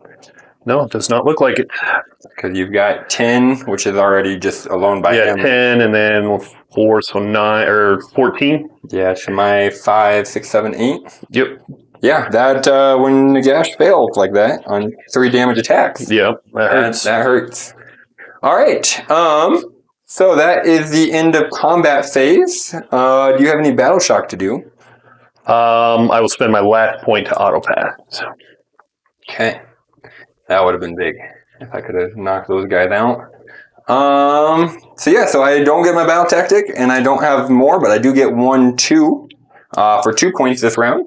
No, it does not look like it. Because you've got 10, which is already just alone by him. 10 and then 4, so 9 or 14. Yeah, to my 5, 6, 7, 8. Yep. Yeah, that when Nagash failed like that on 3 damage attacks. Yep. That hurts. That hurts. All right. So that is the end of combat phase. Do you have any battle shock to do? I will spend my last point to auto pass. Okay. That would have been big if I could have knocked those guys out. So I don't get my battle tactic, and I don't have more, but I do get 1, 2 for 2 points this round.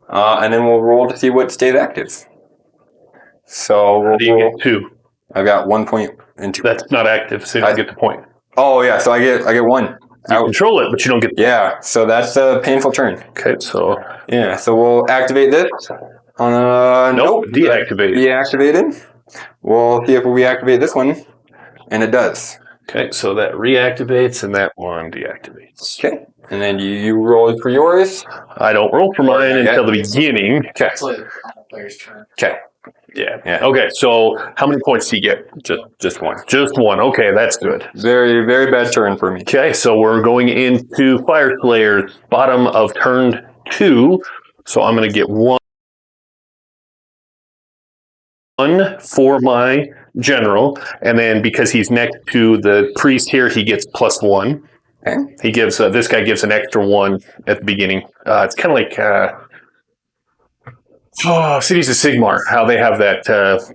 And then we'll roll to see what stays active. So we'll How do you get 2? I've got 1 point and 2. That's not active, so you don't get the point. Oh yeah, so I get 1. You control it, but you don't get the Yeah, so that's a painful turn. Okay, so Yeah, so we'll activate this. Nope, deactivate. Deactivated. We'll see if we reactivate this one, and it does. Okay, so that reactivates and that one deactivates. Okay, and then you roll for yours. I don't roll for mine until the beginning. Okay. It's like the player's turn. Okay, Yeah. Okay, so how many points do you get? just 1. Just 1. Okay, that's good. Very, very bad turn for me. Okay, so we're going into Fyreslayers, bottom of turn 2. So I'm going to get 1 for my general, and then because he's next to the priest here, he gets +1. Okay. He gives this guy gives an extra 1 at the beginning. It's kind of like Cities of Sigmar, how they have that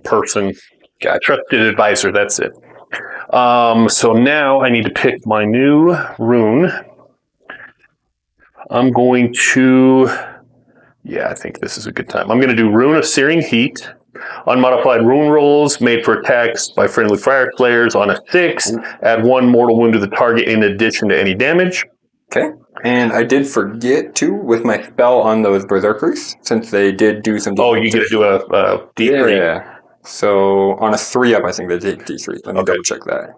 person, trusted advisor. That's it. So now I need to pick my new rune. I'm going to, I think this is a good time. I'm going to do Rune of Searing Heat. Unmodified rune rolls made for attacks by friendly Fyreslayers on a 6. Add 1 mortal wound to the target in addition to any damage. Okay. And I did forget to with my spell on those berserkers, since they did do some. Oh, you get to do a D3. Yeah. So on a 3 up, I think they take D3. Let me double check that.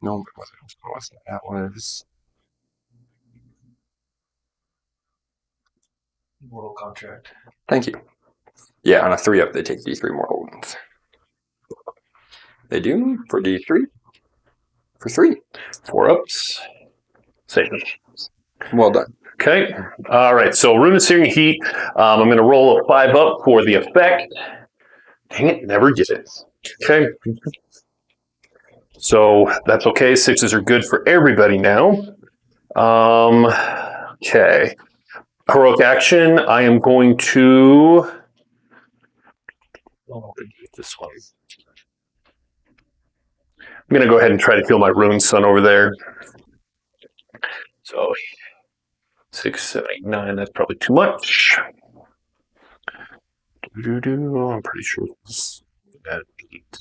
No, what was that? That was Mortal contract. Thank you. Yeah, on a 3 up, they take D3 mortal wounds. They do for D3. For 3. 4 ups. Save. Well done. Okay. All right. So Rune Searing Heat. I'm going to roll a 5 up for the effect. Dang it, never get it. Okay. So that's okay. 6s are good for everybody now. Okay. Heroic action. I am going to. This one. I'm going to go ahead and try to kill my Rune Sun over there. So 6, 7, 8, 9. That's probably too much. I'm pretty sure it's at 8.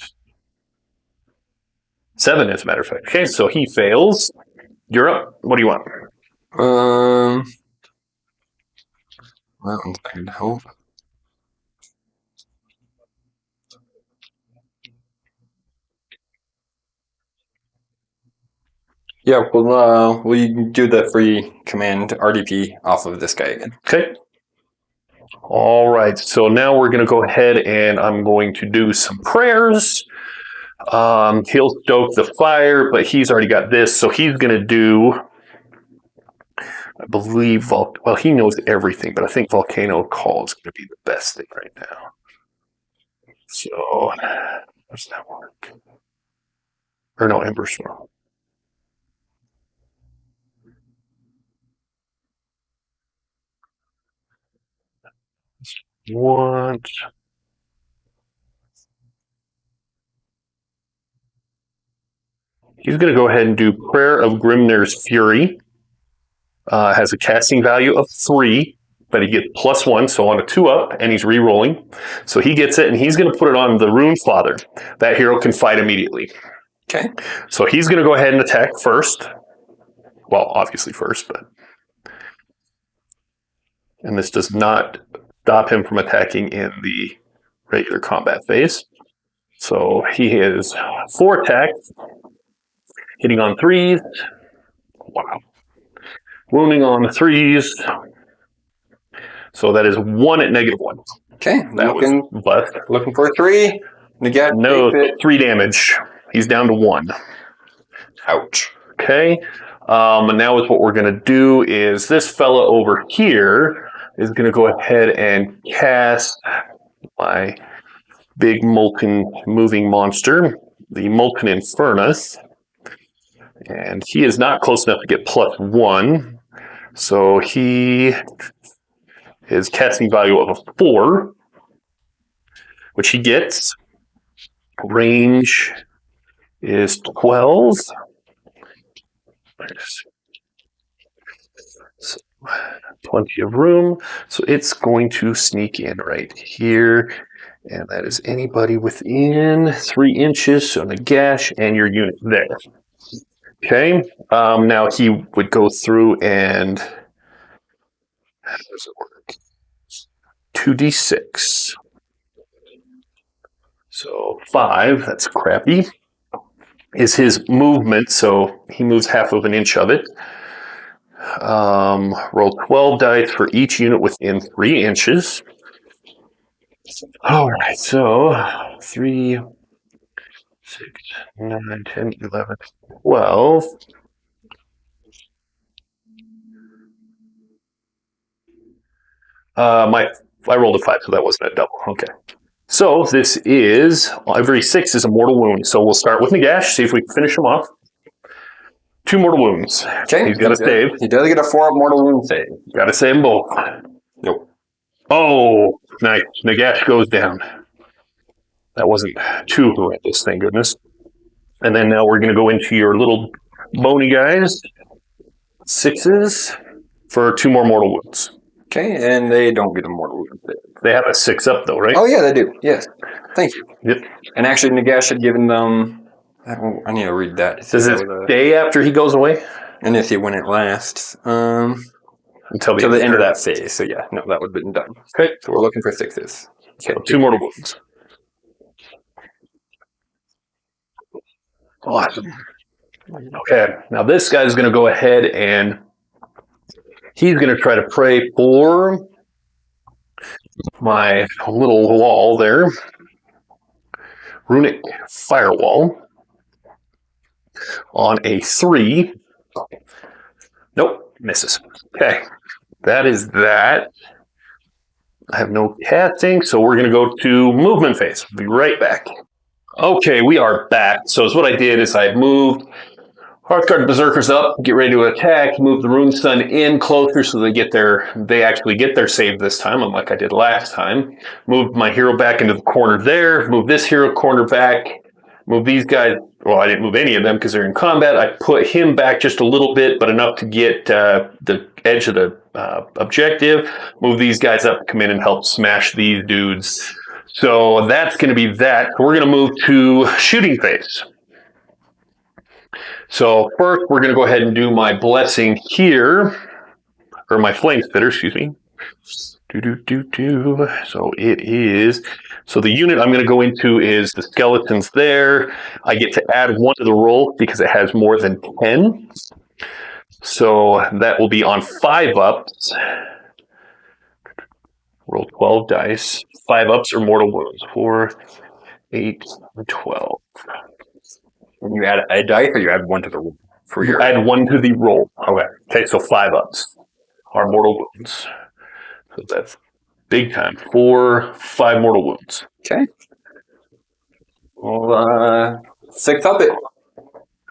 7, as a matter of fact. Okay, so he fails. You're up. What do you want? Well, I can hope. Yeah, we'll do the free command RDP off of this guy again. Okay. All right. So now we're going to go ahead and I'm going to do some prayers. He'll stoke the fire, but he's already got this. So he's going to do, I believe, well, he knows everything, but I think Volcano Call is going to be the best thing right now. So, how does that work? Or no, Ember Swirl. What? He's going to go ahead and do Prayer of Grimnir's Fury. Has a casting value of 3, but he gets +1, so on a 2 up, and he's re-rolling. So he gets it, and he's going to put it on the Rune Father. That hero can fight immediately. Okay. So he's going to go ahead and attack first. Well, obviously first, but... And this does not stop him from attacking in the regular combat phase. So he has 4 attacks. Hitting on 3s. Wow. Wounding on the 3s. So that is 1 at -1. Okay. That was left. Looking for a 3. Negash. No, 3 damage. He's down to 1. Ouch. Okay. And now what we're going to do is this fella over here is going to go ahead and cast my big molten moving monster, the Molten Infernus. And he is not close enough to get +1. So he is casting value of a 4, which he gets. Range is 12. So, plenty of room. So it's going to sneak in right here. And that is anybody within 3 inches. So Nagash and your unit there. Okay. Now he would go through and how does it work? 2d6. So 5, that's crappy, is his movement. So he moves half of an inch of it. Roll 12 dice for each unit within 3 inches. All right. So 3, 6, 9, 10, 11, 12. I rolled a 5, so that wasn't a double. Okay. So this is, every 6 is a mortal wound. So we'll start with Nagash, see if we can finish him off. 2 mortal wounds. Okay. He's got to save. He does get a 4 up mortal wound save. Got to save them both. Nope. Oh, nice. Nagash goes down. That wasn't too horrendous, thank goodness. And then now we're going to go into your little bony guys. 6s for 2 more mortal wounds. Okay, and they don't get a mortal wound save. They have a 6 up though, right? Oh yeah, they do. Yes. Thank you. Yep. And actually, Nagash had given them. I need to read that. Does it stay after he goes away? And if you win it lasts. Until Till the end of turn. that phase. So yeah, no, that would have been done. Okay. So we're looking for 6s. So 2 mortal wounds. Awesome. Okay, now this guy's going to go ahead and he's going to try to pray for my little wall there. Runic Firewall on a 3. Nope, misses. Okay, that is that. I have no casting, so we're going to go to movement phase. We'll be right back. Okay, we are back. So what I did is I moved Hearthguard Berserkers up, get ready to attack, move the Rune Sun in closer so they actually get their save this time, unlike I did last time. Moved my hero back into the corner there, move this hero corner back, move these guys, well, I didn't move any of them because they're in combat. I put him back just a little bit, but enough to get the edge of the objective. Move these guys up, come in and help smash these dudes. So that's going to be that. We're going to move to shooting phase. So first, we're going to go ahead and do my blessing here, or my flame spitter, excuse me. So it is. So the unit I'm going to go into is the skeletons there. I get to add 1 to the roll because it has more than 10. So that will be on 5 ups. Roll 12 dice. 5 ups or mortal wounds. 4, 8, 12. And you add a dice or you add 1 to the roll? For your add 1 to the roll. Okay, so 5 ups are mortal wounds. So that's big time. 4, 5 mortal wounds. Okay. Well, 6 up it.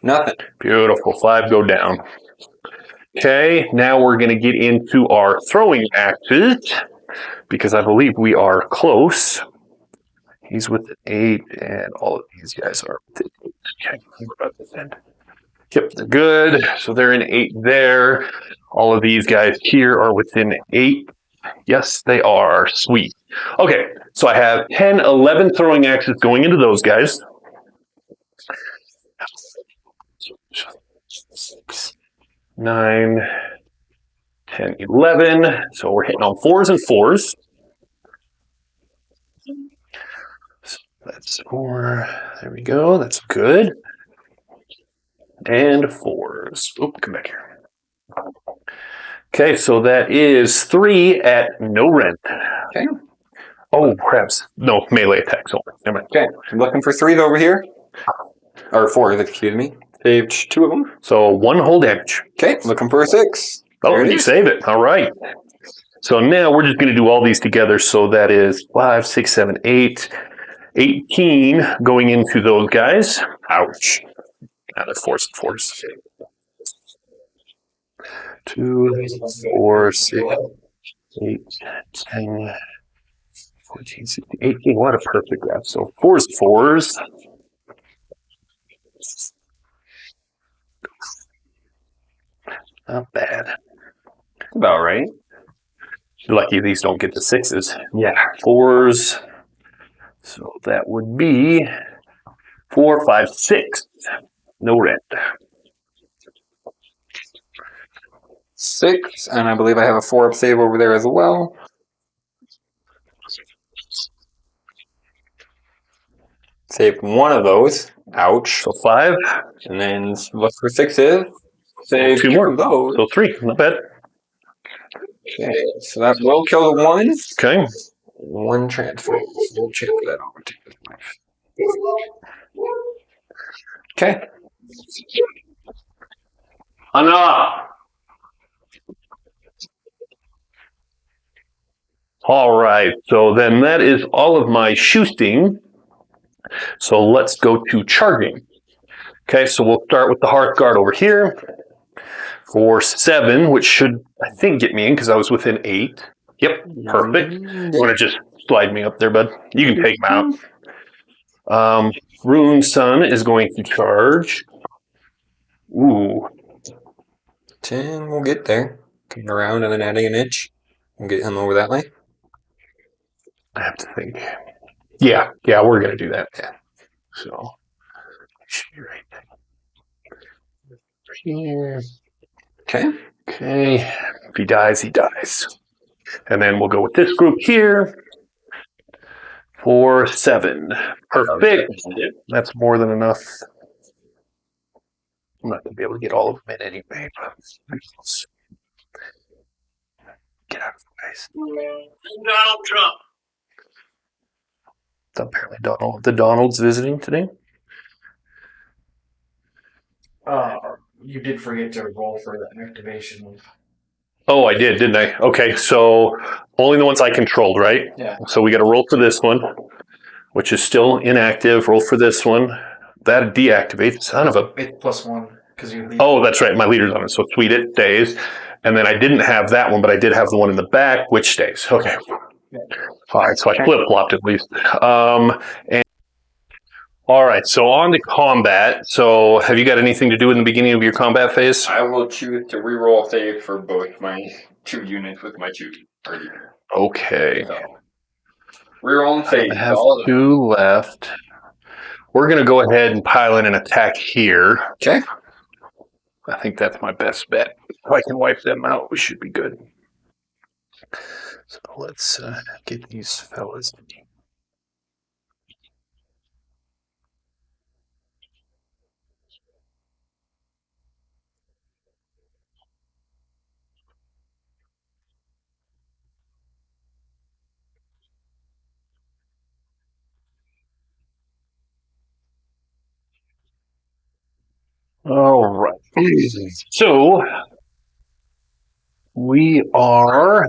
Nothing. Beautiful. 5 go down. Okay, now we're going to get into our throwing axes because I believe we are close. He's with an 8, and all of these guys are with an 8. Okay, we're about this end. Yep, they're good. So they're in 8 there. All of these guys here are within 8. Yes, they are. Sweet. Okay, so I have 10, 11 throwing axes going into those guys. 6, 9, 10, 11. So we're hitting on 4s and 4s. So that's 4. There we go. That's good. And 4s. Oop, come back here. Okay, so that is 3 at no rent. Okay. Oh, crabs. No, melee attacks only. Never mind. Okay. I'm looking for 3 over here. Or 4, excuse me. Saved 2 of them. So 1 whole damage. Okay. Looking for a 6. Oh, you save it. All right. So now we're just going to do all these together. So that is 5, 6, 7, 8, 18 going into those guys. Ouch. Now they're 4s and 4s. 2, 4, 6, 8, 10, 14, 16, 18. What a perfect graph. So 4s, 4s. Not bad. About right. You're lucky these don't get the 6s. Yeah. 4s. So that would be 4, 5, 6. No red. 6, and I believe I have a 4 up save over there as well. Save 1 of those. Ouch. So 5. And then look for 6s. Save 2 more. of those. So 3. Not bad. Okay, so that will kill the 1. Okay. 1 transfer. We'll check that over to this one. Okay. Enough. All right. So then that is all of my shooting. So let's go to charging. Okay. So we'll start with the Hearthguard over here for 7, which should, I think, get me in because I was within 8. Yep. Perfect. You want to just slide me up there, bud? You can take him out. Rune Sun is going to charge. Ooh. 10, we'll get there. Coming around and then adding an inch. We'll get him over that way. I have to think. Yeah, we're going to do that. Yeah. So, it should be right here. Okay. Okay. If he dies, he dies. And then we'll go with this group here for 7. Perfect. That's more than enough. I'm not going to be able to get all of them in anyway. Get out of the way. Donald Trump. Apparently, the Donald's visiting today. You did forget to roll for the activation. Oh, I did, didn't I? Okay, so only the ones I controlled, right? Yeah. So we got to roll for this one, which is still inactive. Roll for this one. That deactivates. Son of a. It's +1 because you. Oh, that's right. My leader's on it. So tweet it stays. And then I didn't have that one, but I did have the one in the back, which stays. Okay. All right. So I flip-flopped at least. And all right. So on to combat. So have you got anything to do in the beginning of your combat phase? I will choose to reroll save for both my 2 units with my 2 party. Okay. So, reroll and save. I have 2 left. We're going to go ahead and pile in an attack here. Okay. I think that's my best bet. If I can wipe them out, we should be good. So let's get these fellas. All right. So we are.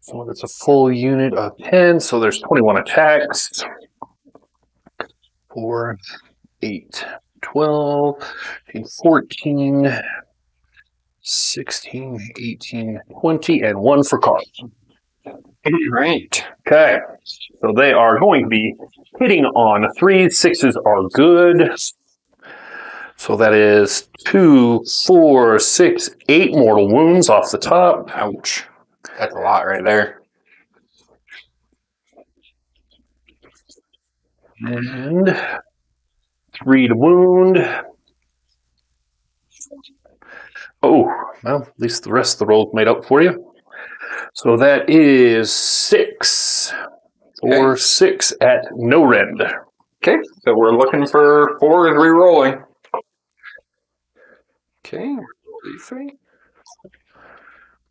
So that's a full unit of 10. So there's 21 attacks. 4, 8, 12, 14, 16, 18, 20, and 1 for Carl. Right. Okay. So they are going to be hitting on 3. 6s are good. So that is 2, 4, 6, 8 mortal wounds off the top. Ouch. That's a lot right there. And 3 to wound. Oh, well, at least the rest of the rolls made up for you. So that is 6. Or Okay. 6 at no rend. Okay, so we're looking for 4 as re-rolling. Okay, D3.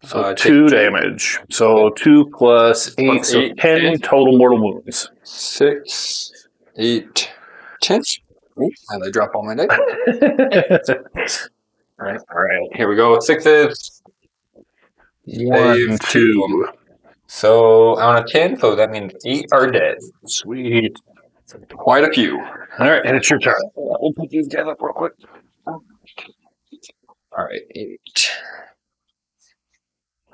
So 2 damage. So 2 plus 8, Plus so 8, 10 total mortal wounds. 6, 8, 10. Ooh, and I drop all my dice. All right. Here we go. 6s. 1, Save 2. So on a 10, so that means 8 are dead. Sweet. Quite a few. All right, and it's your turn. We'll put these guys up real quick. All right, 8.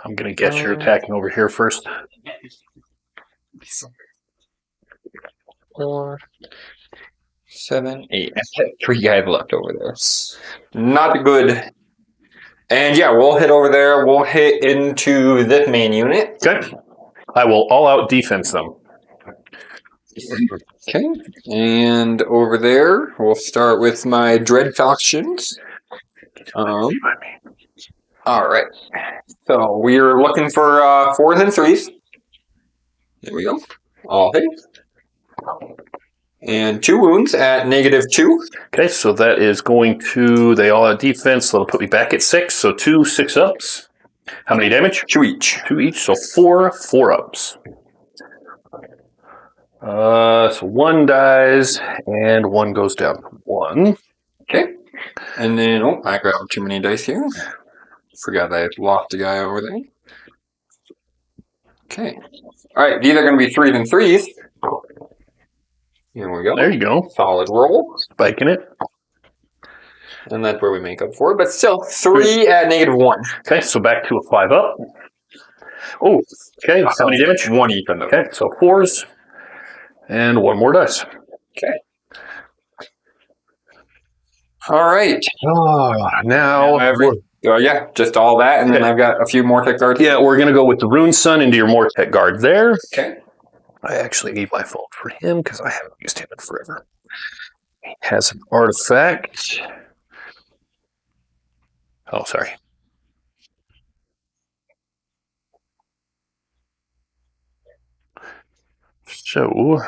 I'm going to guess you're attacking over here first. 4, 7, 8. I had 3 guys left over there. Not good. And yeah, we'll hit over there. We'll hit into this main unit. Okay. I will all-out defense them. Okay. And over there, we'll start with my Dread Falchions. All right. So we're looking for 4s and 3s. There we go. All hit. And 2 wounds at -2. Okay, so that is going to, they all have defense, so that'll put me back at 6. So 2 6-ups. How many damage? 2 each. 2 each, so 4 4-ups. So 1 dies, and 1 goes down. 1. Okay. And then, oh, I grabbed too many dice here. Forgot I lost a guy over there. Okay. All right, these are going to be 3s and 3s. Here we go. There you go. Solid roll. Spiking it. And that's where we make up for it. But still, 3 at -1. Okay, so back to a 5-up. Oh, okay, how many damage? 1 each on those. Okay, so 4s. And 1 more dice. Okay. All right. Oh, now... Yeah, just all that. And then I've got a few more tech guards. Yeah, we're going to go with the Rune Sun into your Mortec Guard there. Okay. I actually need my phone for him because I haven't used him in forever. has an artifact. Oh, sorry. So,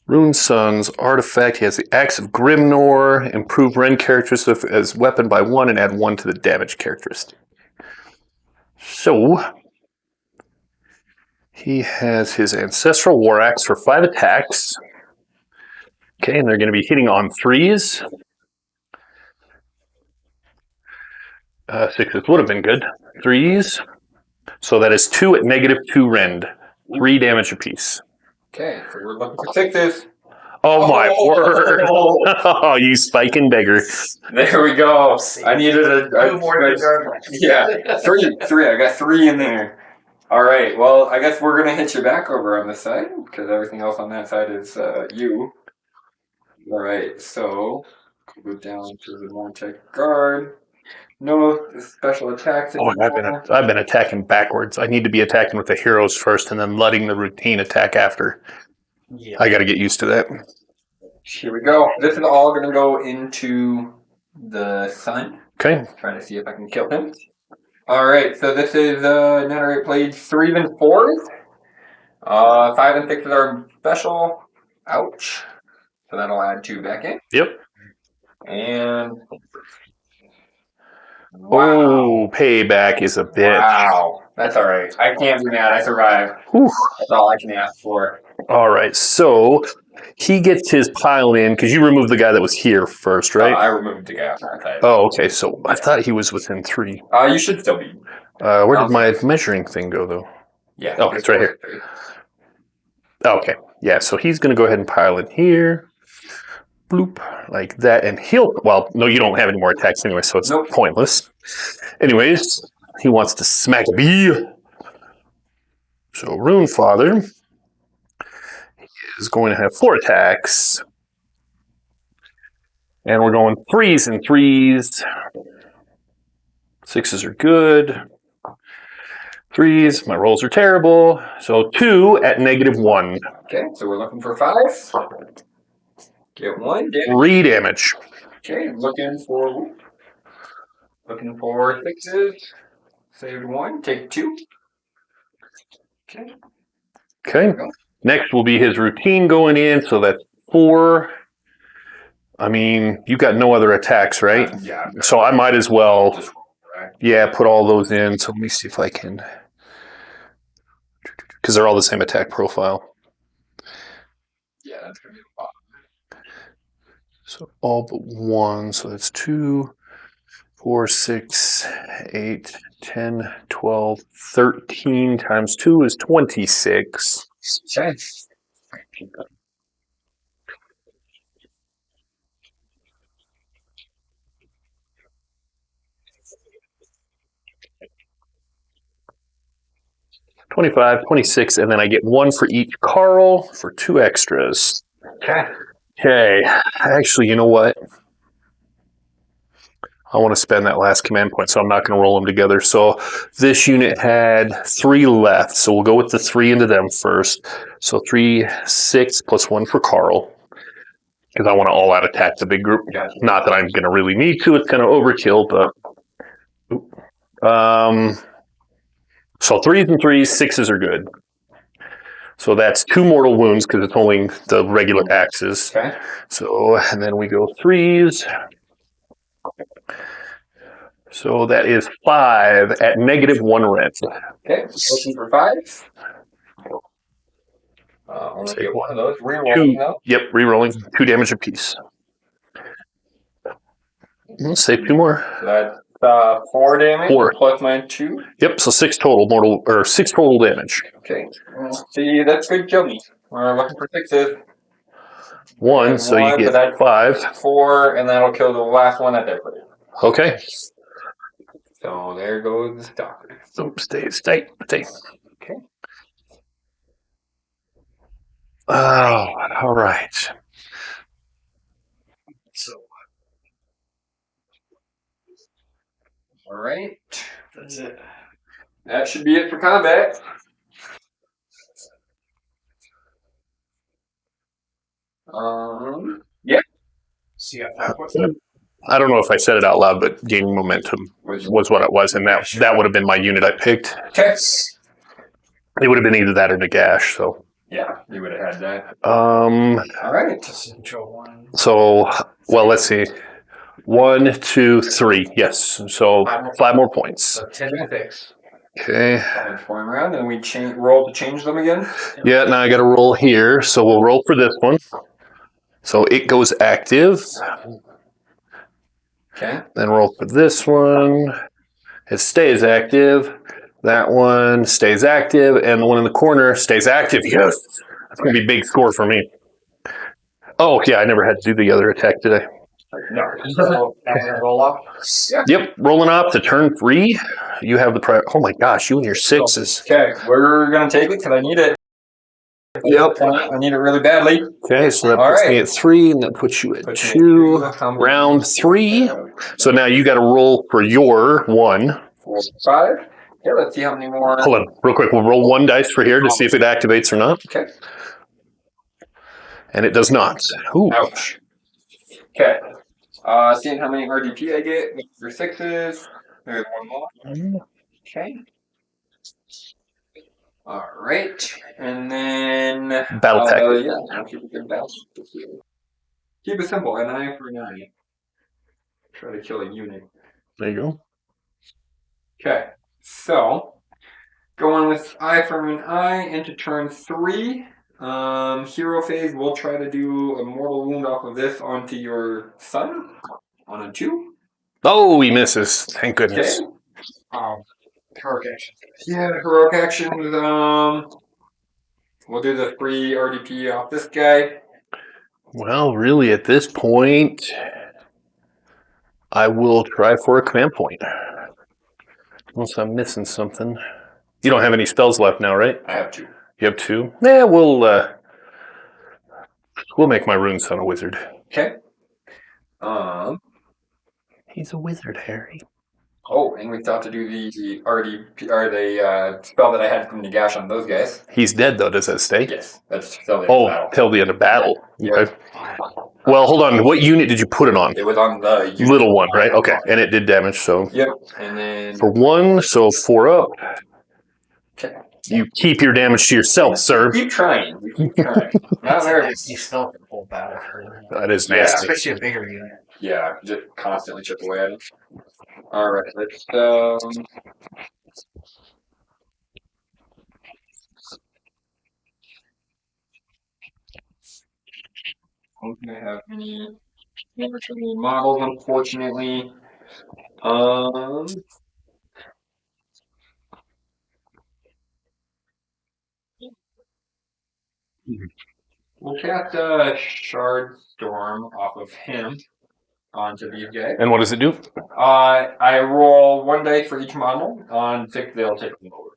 Rune Sun's artifact. He has the Axe of Grimnor. Improve Rend characteristic as weapon by 1 and add 1 to the damage characteristic. So, he has his Ancestral War Axe for 5 attacks. Okay, and they're going to be hitting on 3s. 6s would have been good. 3s. So that is 2 at -2 rend. 3 damage apiece. Okay, so we're looking for 6s. Oh my word. Oh, you spiking beggar. There we go. I needed a more. yeah, three. I got 3 in there. All right. Well, I guess we're gonna hit you back over on this side because everything else on that side is you. All right. So go down to the one-check guard. No special attacks. Oh, I've been attacking backwards. I need to be attacking with the heroes first and then letting the routine attack after. Yeah. I got to get used to that. Here we go. This is all going to go into the sun. Okay. Trying to see if I can kill him. All right. So this is Netherite played 3s and 4s. 5 and 6s are special. Ouch. So that'll add 2 back in. Yep. And Oh, payback is a bitch. Wow. That's all right. I can't be mad. I survived. Whew. That's all I can ask for. All right. So he gets his pile in because you removed the guy that was here first, right? I removed the guy on that side. Oh, okay. So I thought he was within 3. You should still be. Where did my measuring thing go, though? Yeah. Oh, it's right here. Okay. Yeah, so he's going to go ahead and pile in here. Bloop. Like that. And he'll... Well, no, you don't have any more attacks anyway, so it's pointless. Anyways, he wants to smack a bee. So Runefather is going to have 4 attacks. And we're going 3s and 3s. 6s are good. 3s, my rolls are terrible. So 2 at -1. Okay, so we're looking for 5. Get 1 damage. 3 damage. Okay, looking for 6s. Saved 1, take 2. Okay. Okay. Next will be his routine going in, so that's 4. I mean, you got no other attacks, right? Yeah. So I might as well, Just roll, right? yeah, put all those in. So let me see if I can, because they're all the same attack profile. Yeah, that's going to be a lot. So all but 1. So that's 2, 4, 6, 8, 10, 12, 13 times 2 is 26. Okay. 25, 26, and then I get 1 for each Carl for 2 extras. Okay. Okay, actually, you know what? I want to spend that last command point, so I'm not going to roll them together. So this unit had 3 left, so we'll go with the 3 into them first. So 3, 6, plus 1 for Carl, because I want to all-out attack the big group. Gotcha. Not that I'm going to really need to. It's kind of overkill, but... So 3s and 3s, 6s are good. So that's 2 mortal wounds because it's only the regular axes. Okay. So, and then we go 3s. So that is 5 at -1 rend. Okay, looking for 5. Only get 1 of those. Rerolling though. Yep, re-rolling. 2 damage apiece. Let's save 2 more. So that's 4 damage 4. plus my 2. Yep, so 6 total damage. Okay. See, that's good kill me. We're looking for 6s. 1, so you One, get but that's 5. 4, and that'll kill the last one that they put in. Okay. So there goes the stalker. So stay. Okay. Oh, all right. So All right. that's it. That should be it for combat. Yeah. So you got 5 points. I don't know if I said it out loud, but gaining momentum was what it was, and that would have been my unit I picked. Okay. It would have been either that or Nagash. So Yeah, you would have had that. All right. Control 1. So, well, let's see. 1, 2, 3. Yes. So 5 more points. So 10 to 6. Okay. Going around, and we roll to change them again. Yeah. Now I got to roll here. So we'll roll for this one. So it goes active. Okay. Then roll for this one. It stays active. That one stays active, and the one in the corner stays active. Yes. That's going to be a big score for me. Oh, yeah. I never had to do the other attack, did I? No. Roll off. Yep. Rolling off to turn 3. You have the oh my gosh, you and your 6s. Okay, we're going to take it because I need it. Yep. I need it really badly. Okay, so that puts me at 3, and that puts you at 2. Round 3. So now you got to roll for your 1. 4, 5. Okay, let's see how many more. Hold on, real quick. We'll roll 1 dice for here to see if it activates or not. Okay. And it does not. Ooh. Ouch. Okay. Seeing how many RDP I get with your 6s. There's 1 more. Okay. All right, and then Battle tech. Yeah, I'll keep a good battle. Keep it simple. An eye for an eye. Try to kill a unit. There you go. Okay, so going with eye for an eye into turn 3. Hero phase. We'll try to do a mortal wound off of this onto your son on a 2. Oh, he misses. Thank goodness. Okay. Heroic action. Yeah, heroic actions. We'll do the free RDP off this guy. Well, really, at this point, I will try for a command point. Unless I'm missing something. You don't have any spells left now, right? I have 2. You have 2? Yeah, we'll make my rune son a wizard. Okay. He's a wizard, Harry. Oh, and we thought to do the RDP or the spell that I had from Nagash on those guys. He's dead, though. Does that stay? Yes, that's till the end of battle. Till the end of battle. Yeah. Okay. Well, hold on. What unit did you put it on? It was on the unit. Little one, right? Okay, and it did damage. So Yep, and then for 1, so 4 up. okay. You keep your damage to yourself, sir. Keep trying. Keep trying. Not very. You still have the whole battle for it. That is Yeah. nasty. Especially a bigger unit. Yeah, just constantly chip away at it. All right, let's. Don't think I have any models, unfortunately. We'll cast a Shard Storm off of him onto these guys. And what does it do? I roll 1 dice for each model. On 6, they'll take them over.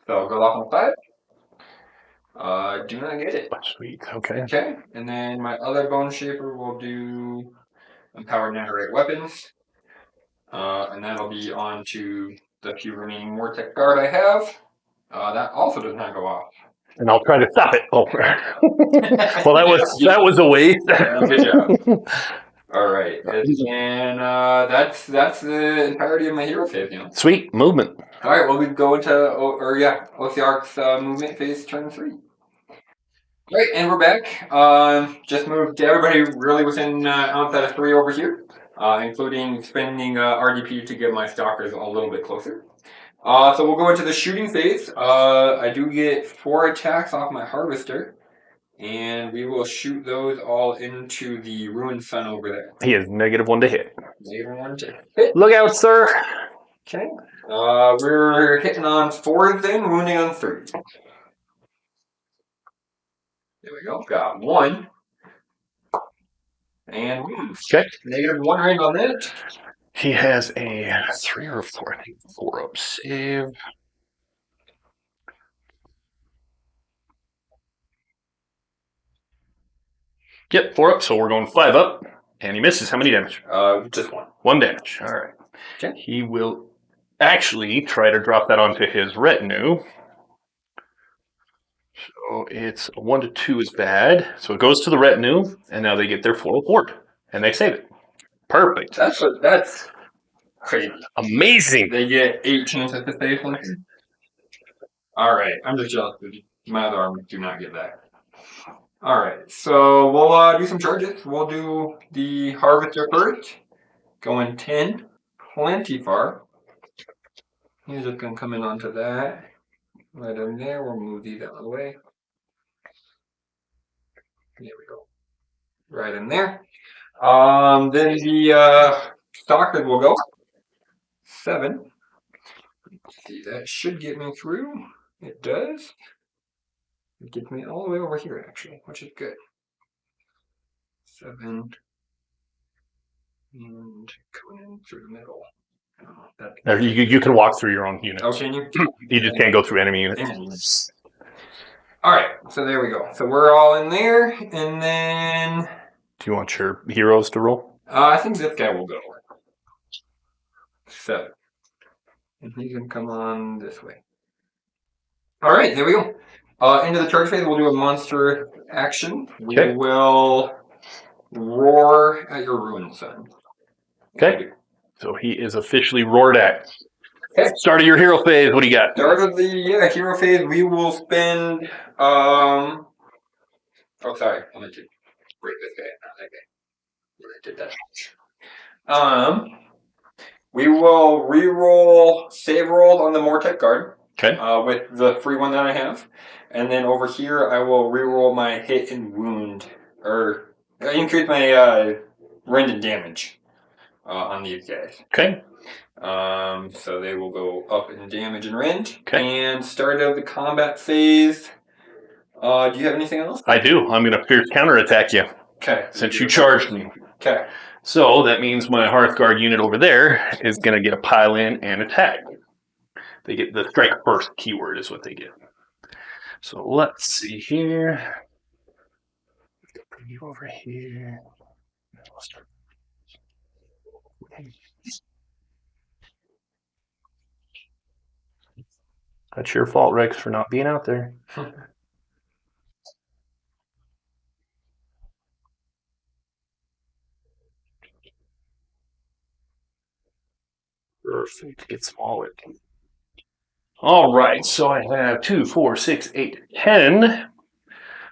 So it goes off on 5. Do not get it. Sweet. Okay. Okay, and then my other Bone Shaper will do Empowered Narrate Weapons. And that'll be on to the few remaining Mortec Guard I have. That also does not go off. And I'll try to stop it. Oh. Well, that was a waste. Good job. All right, and that's the entirety of my hero phase. Sweet movement. All right, well we go into Ossiarch's movement phase, turn 3. All right, and we're back. Just moved everybody really within outside of 3 over here, including spending RDP to get my stalkers a little bit closer. So we'll go into the shooting phase. I do get 4 attacks off my harvester. And we will shoot those all into the ruined sun over there. He is -1 to hit. -1 to hit. Look out, sir. Okay. We're hitting on 4 then, wounding on 3. There we go. Got 1. And wounds. Okay. -1 range on that. He has a 3 or 4. I think 4 up save. Yep, 4 up, so we're going 5 up. And he misses. How many damage? Just 1. 1 damage. All right. Okay. He will actually try to drop that onto his retinue. So it's 1 to 2 is bad. So it goes to the retinue, and now they get their full ward, and they save it. Perfect. That's crazy. Amazing. They get 8 chances to save something. All right, I'm just jealous. My other armies do not get that. All right, so we'll do some charges. We'll do the Harvester first. Going 10, plenty far. He's just gonna come in onto that. Right in there. We'll move these out of the way. There we go. Right in there. Then the stalkers will go 7. Let's see, that should get me through. It does. It gets me all the way over here, actually, which is good. 7. And going in through the middle. There, you can walk through your own units. Oh, can you? You just can't go through enemy units. All right, so there we go. So we're all in there, and then Do you want your heroes to roll? I think this guy will go. 7. And he's gonna come on this way. All right, there we go. Into the charge phase, we'll do a monster action. Okay. We will roar at your ruin sun. Okay. So he is officially roared at. Okay. Start of your hero phase. What do you got? Start of the hero phase, we will spend. Oh, sorry. I meant to break this guy, not that guy. I did that. We will re-roll save roll on the Mortec guard. Okay. With the free one that I have, and then over here I will re-roll my hit and wound, or increase my rend and damage on these guys. Okay. So they will go up in damage and rend. Okay. And start of the combat phase. Do you have anything else? I do. I'm going to fierce counterattack you. Okay. Since you charged me. Okay. So that means my Hearthguard unit over there is going to get a pile in and attack. They get the strike first keyword is what they get. So let's see here. Bring you over here. That's your fault, Rex, for not being out there. Perfect. Get smaller. All right, so I have 2, 4, 6, 8, 10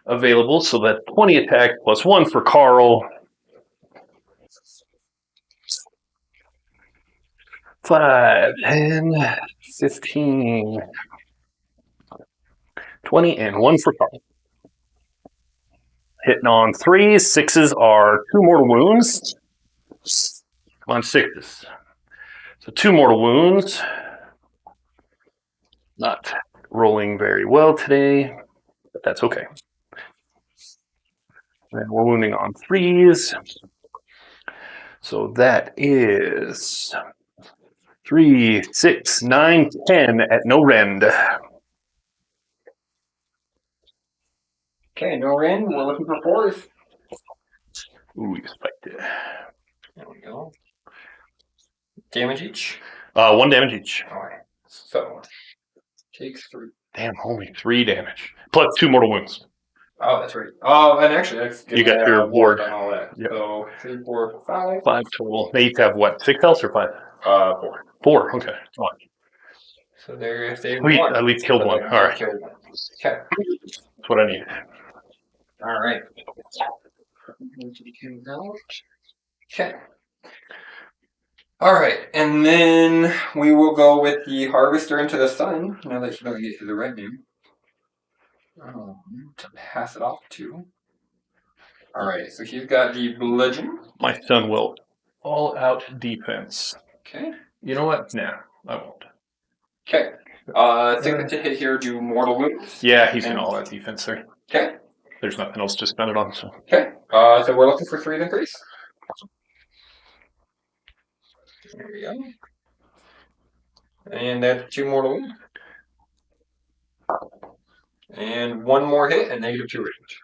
available. So that's 20 attack plus 1 for Carl. 5, 10, 15, 20, and 1 for Carl. Hitting on 3s. 6s are 2 mortal wounds. Come on, 6s. So 2 mortal wounds. Not rolling very well today, but that's okay. And we're wounding on 3s. So that is 3, 6, 9, 10 at no rend. Okay, no rend. We're looking for 4s. Ooh, you spiked it. There we go. Damage each? 1 damage each. Alright. So, takes 3. Damn, only 3 damage. Plus 2 mortal wounds. Oh, that's right. Oh, and actually, that's You got your ward on all that. Yep. So 3, 4, 5. 5 total. They each have what? 6 health or 5? 4. 4, okay. Come on. So they're if they We at least killed one. All right. Killed one. Okay. That's what I need. All right. Okay. All right, and then we will go with the Harvester into the Sun. Now that you know you get to the red name. To pass it off to. All right, so he's got the Bludgeon. My son will all out defense. Okay. You know what? Nah, I won't. Okay. Sigmar to hit here, do mortal wounds. Yeah, he's in all out defense there. Okay. There's nothing else to spend it on. So. Okay. So we're looking for 3 increase. There we go. And that's 2 mortal wounds. And 1 more hit and -2 range.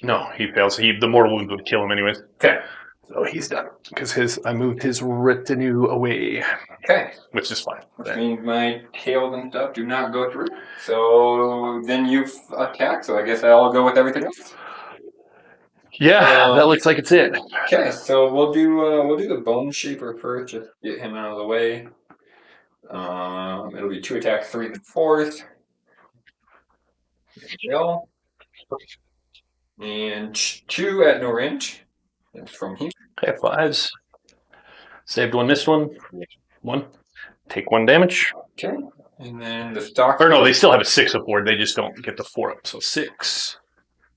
No, he fails. The mortal wound would kill him anyways. Okay. So he's done because I moved his retinue away, Okay. which is fine. Which means my tails and stuff do not go through. So then you've attacked, so I guess I'll go with everything else. Yeah, that looks like it's it. Okay, so we'll do the Bone Shaper first, just get him out of the way. It'll be 2 attacks, 3 and 4s. There we go. And 2 at no range. That's from here. Okay, 5s. Saved one, missed one. 1. Take 1 damage. Okay. And then the stock. Or no, they still have a 6 aboard. They just don't get the 4 up. So 6.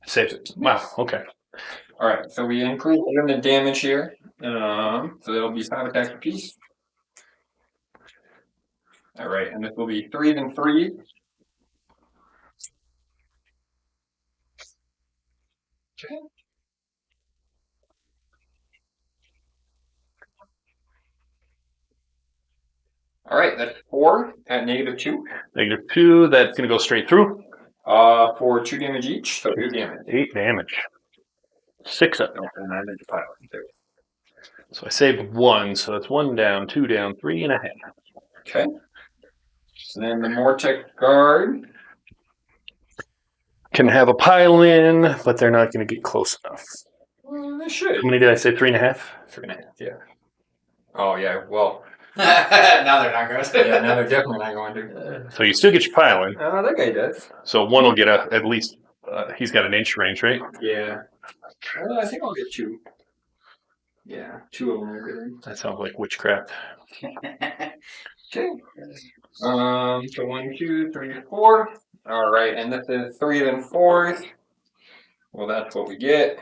Saves it. Wow, okay. Alright, so we increase the damage here. So there'll be 5 attacks apiece. Alright, and this will be 3s and 3s. Okay. Alright, that's 4 at -2. -2, that's going to go straight through. For 2 damage each, so 8 damage. 8 damage. 6 up. And I'm in the pile. There. So I saved 1, so that's 1 down, 2 down, 3.5. Okay. So then the Mortec Guard. Can have a pile in, but they're not going to get close enough. Well, they should. How many did I say? 3.5? 3.5, yeah. Oh, yeah, well. Now they're not going to. Yeah, now they're definitely not going to. So you still get your pile in. That guy does. So 1 will get at least, he's got an inch range, right? Yeah. I think I'll get 2. Yeah, 2 of them are good. That sounds like witchcraft. Okay. So 1, 2, 3, 4. All right, and this is 3s and 4s. Well, that's what we get.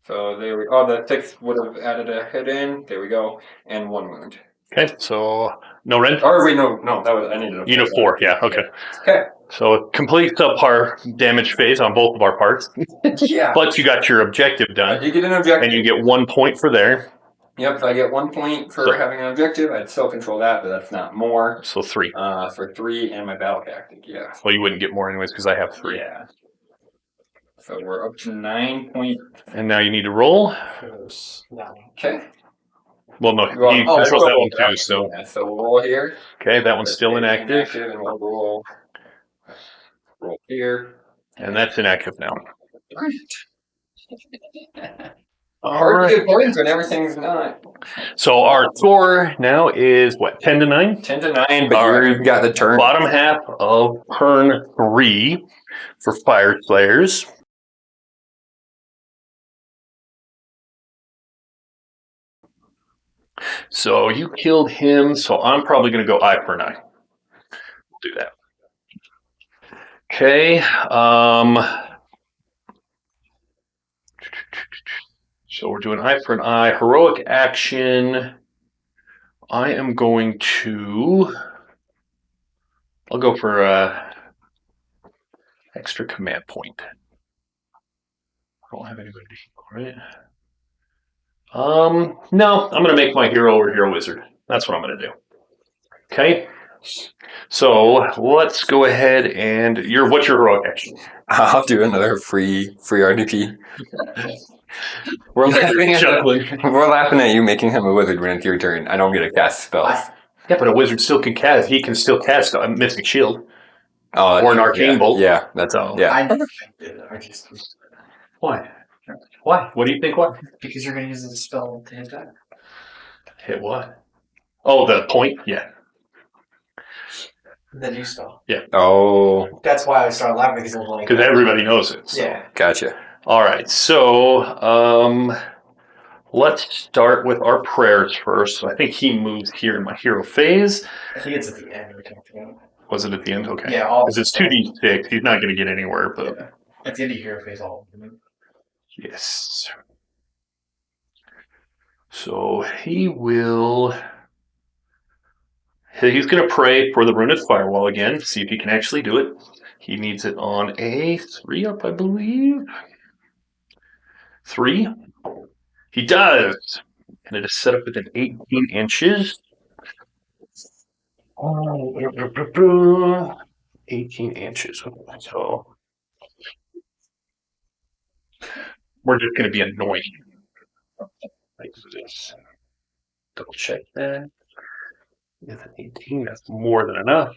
So there we. Oh, the 6 would have added a hit in. There we go, and 1 wound. Okay, so no rend? Or wait, no, that was I needed. You know 4, yeah, okay. Okay. So a complete subpar damage phase on both of our parts. Yeah. But you got your objective done. You get an objective. And you get 1 point for there. Yep, so I get 1 point for having an objective. I'd still control that, but that's not more. So 3. For 3 and my battle tactic, yeah. Well, you wouldn't get more anyways because I have 3. Yeah. So we're up to 9 points. And now you need to roll. No. Okay. Well, no, he controls that one too. So yeah, so we'll roll here. Okay, that one's still inactive. And we'll roll here. And that's inactive now. Hard to get points when everything's not. So our score now is what, 10 to 9? 10 to 9, but you've got the turn. Bottom half of turn 3 for Fyreslayers. So you killed him, so I'm probably going to go eye for an eye. We'll do that. Okay. So we're doing eye for an eye. Heroic action. I am going to... I'll go for extra command point. I don't have anybody to heal, right? No, I'm going to make my hero or hero wizard. That's what I'm going to do. Okay. So let's go ahead and what's your heroic action? I'll do another free RDP. We're laughing at you making him a wizard when it's your turn. I don't get to cast spells. Yeah, but a wizard still can cast. He can still cast a Mystic Shield. Oh, or an Arcane Bolt. Yeah, that's all. Yeah. I never did it. Why? Why? What do you think? What? Because you're going to use the spell to hit that. Hit what? Oh, the point? Yeah. The new spell. Yeah. Oh. That's why I started laughing because I was like... Because everybody knows it. So. Yeah. Gotcha. All right. So, let's start with our prayers first. So I think he moves here in my hero phase. I think it's at the end we talked about. Was it at the end? Okay. Yeah. Because it's 2d6. He's not going to get anywhere. But yeah. At the end of your hero phase, all of them. Yes. So he will... He's going to pray for the Runed Firewall again, see if he can actually do it. He needs it on a 3 up, I believe. 3. He does. And it is set up within 18 inches. 18 inches. So we're just going to be annoying. Like this. Double check that. With an 18, that's more than enough.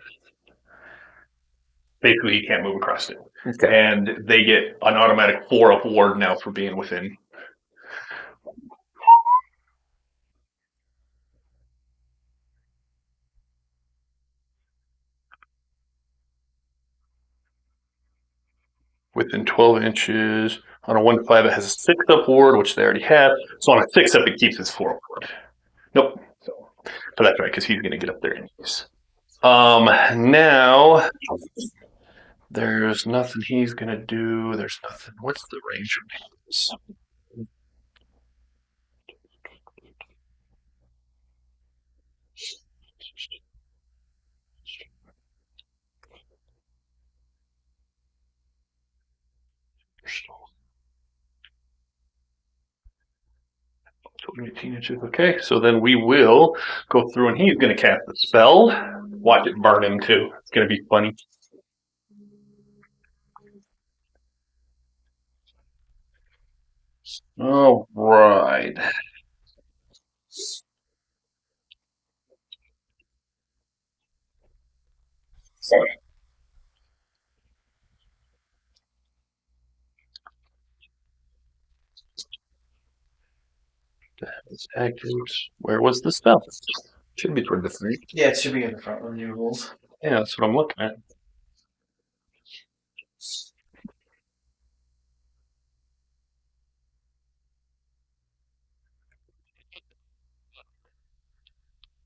Basically, you can't move across it. Okay. And they get an automatic 4-up ward now for being within. Within 12 inches. On a 1 to 5, it has a 6-up ward, which they already have. So on a 6-up, it keeps its 4-up ward. Nope. But that's right, because he's going to get up there anyways. Now, there's nothing he's going to do. There's nothing. What's the range of his? So 18 inches. Okay, so then we will go through and he's going to cast a spell. Watch it burn him too. It's going to be funny. All right. Where was the spell? Should be toward the front. Yeah, it should be in the front of the new rules. Yeah, that's what I'm looking at.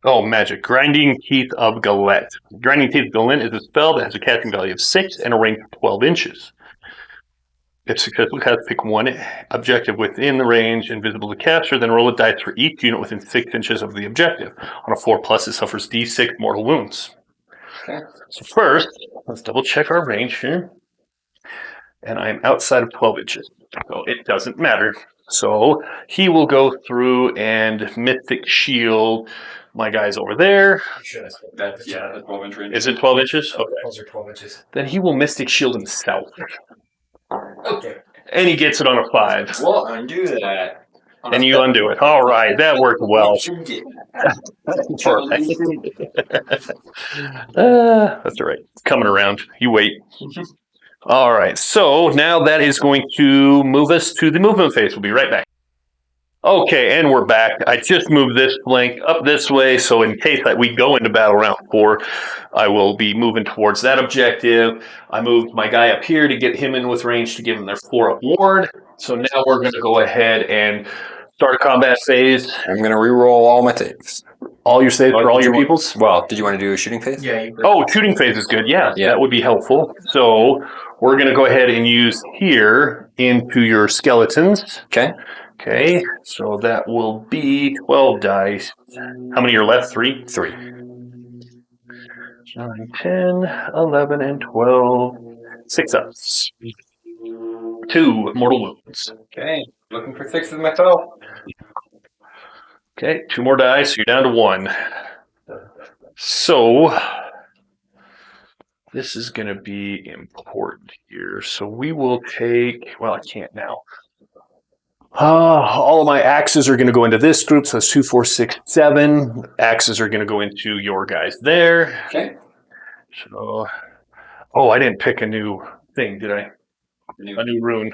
Oh, magic. Grinding Teeth of Galette. Grinding Teeth of Galette is a spell that has a casting value of 6 and a range of 12 inches. If successful, cast pick one objective within the range invisible to caster, then roll a dice for each unit within 6 inches of the objective. On a 4+, it suffers D6 mortal wounds. Okay. So first, let's double check our range here. And I'm outside of 12 inches, so it doesn't matter. So he will go through and Mystic Shield my guys over there. That's 12 inch range. Is it 12 inches? Okay. Those are 12 inches. Then he will Mystic Shield himself. Okay. And he gets it on a 5. Well, undo that. And you undo it. All right, that worked well. That's all right. It's coming around. You wait. All right, so now that is going to move us to the movement phase. We'll be right back. Okay, and we're back. I just moved this flank up this way, so in case that we go into battle round 4, I will be moving towards that objective. I moved my guy up here to get him in with range to give him their 4-up ward. So now we're going to go ahead and start a combat phase. I'm going to re-roll all my saves. All your saves for all your peoples? Well, did you want to do a shooting phase? Yeah. Shooting phase is good. Yeah, that would be helpful. So we're going to go ahead and use here into your skeletons. Okay, so that will be 12 dice. How many are left? 3? 3. 9, 10, 11, and 12. 6 ups. 2 mortal wounds. Okay, looking for 6 of myself. Okay, 2 more dice, so you're down to 1. So, this is going to be important here. So we will take, well, I can't now. All of my axes are going to go into this group, so that's 2, 4, 6, 7. Axes are going to go into your guys there. Okay. So, I didn't pick a new thing, did I? A new rune.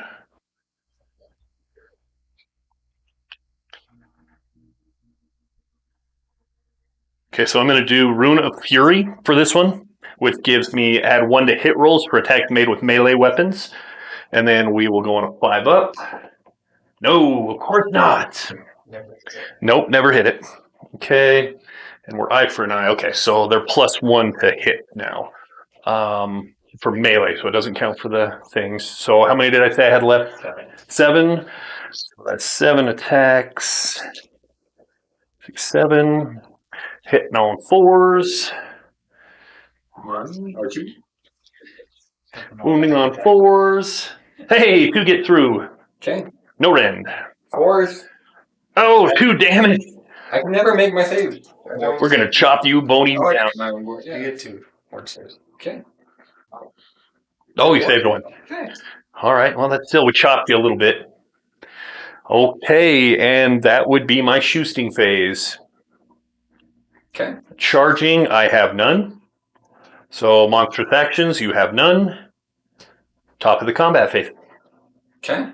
Okay, so I'm going to do Rune of Fury for this one, which gives me add 1 to hit rolls for attacks made with melee weapons. And then we will go on a 5-up. No, of course not. Nope, never hit it. Okay, and we're eye for an eye. Okay, so they're +1 to hit now for melee, so it doesn't count for the things. So how many did I say I had left? 7. So that's 7 attacks. 6, 7. Hitting on 4s. 1 or 2. Wounding on 4s. Hey, 2 get through. Okay. No rend. 4s. Oh, 2 damage. I can never make my save. We're going to chop you bony down. You get 2 more saves. Okay. Oh, you saved 1. Okay. All right. Well, that's still, we chopped you a little bit. Okay, and that would be my shooting phase. Okay. Charging, I have none. So monstrous actions, you have none. Top of the combat phase. Okay.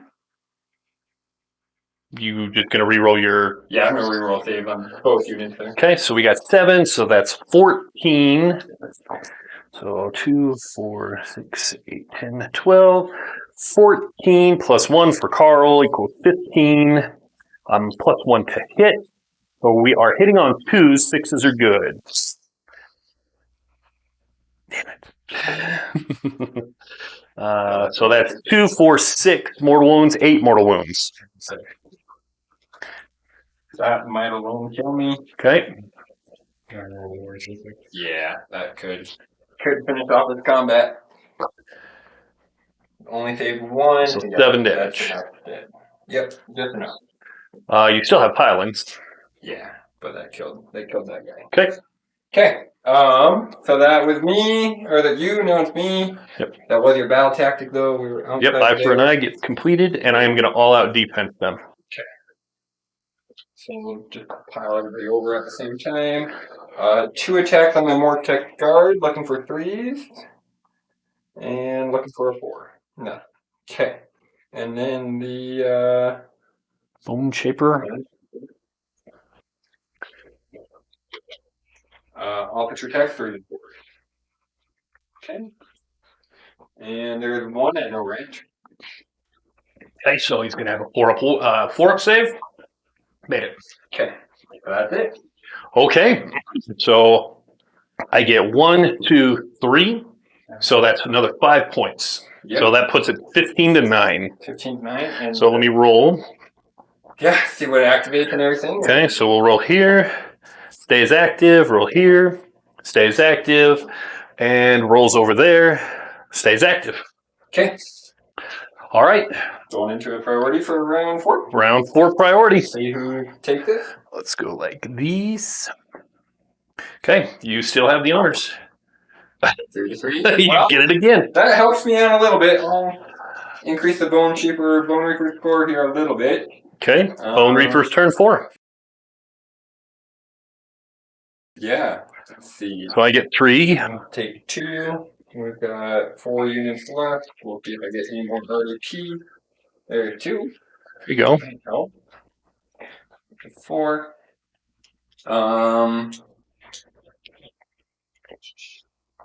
You just gonna reroll your... Yeah, I'm gonna reroll save on both units there. Okay, so we got 7, so that's 14. So 2, 4, 6, 8, 10, 12. 14 plus 1 for Carl equals 15. Plus 1 to hit. So we are hitting on 2s. 6s are good. Damn it. So that's 2, 4, 6 mortal wounds, 8 mortal wounds. That might alone kill me. Okay. Yeah, that could finish off this combat. Only save 1. So Yeah, 7 that's damage. enough. Yep, just enough. You still have pilings. Yeah, but they killed that guy. Okay. Okay. So that was me, or that you, now it's me. Yep. That was your battle tactic, though. We were outside. Yep, Eye for an Eye gets completed, and I am going to all-out defense them. Okay. So we'll just pile everybody over at the same time. 2 attacks on the Mortec Guard, looking for 3s. And looking for a 4. No. Okay. And then the Bone Shaper. officer attack 3 4. Okay. And there's 1 at no range. Okay, so he's going to have a 4 up save. Made it. Okay. That's it. Okay, so I get 1, 2, 3. So that's another 5 points. Yep. So that puts it 15 to 9. 15 to 9. And So let me roll. yeah, see what it activates and everything. Okay, so we'll roll here. Stays active, roll here. Stays active. And rolls over there. Stays active. Okay. All right. Going into a priority for round 4. Round 4 priority. See who takes it. Let's go like these. Okay, you still have the honors. 33. You Well, get it again. that helps me out a little bit. I'll increase the Bone Reaper score here a little bit. Okay, Bone Reaper's turn 4. Yeah. Let's see. So I get 3. I'll take 2. We've got 4 units left. We'll see if I get any more RDP. There's 2. There you go. No. 4.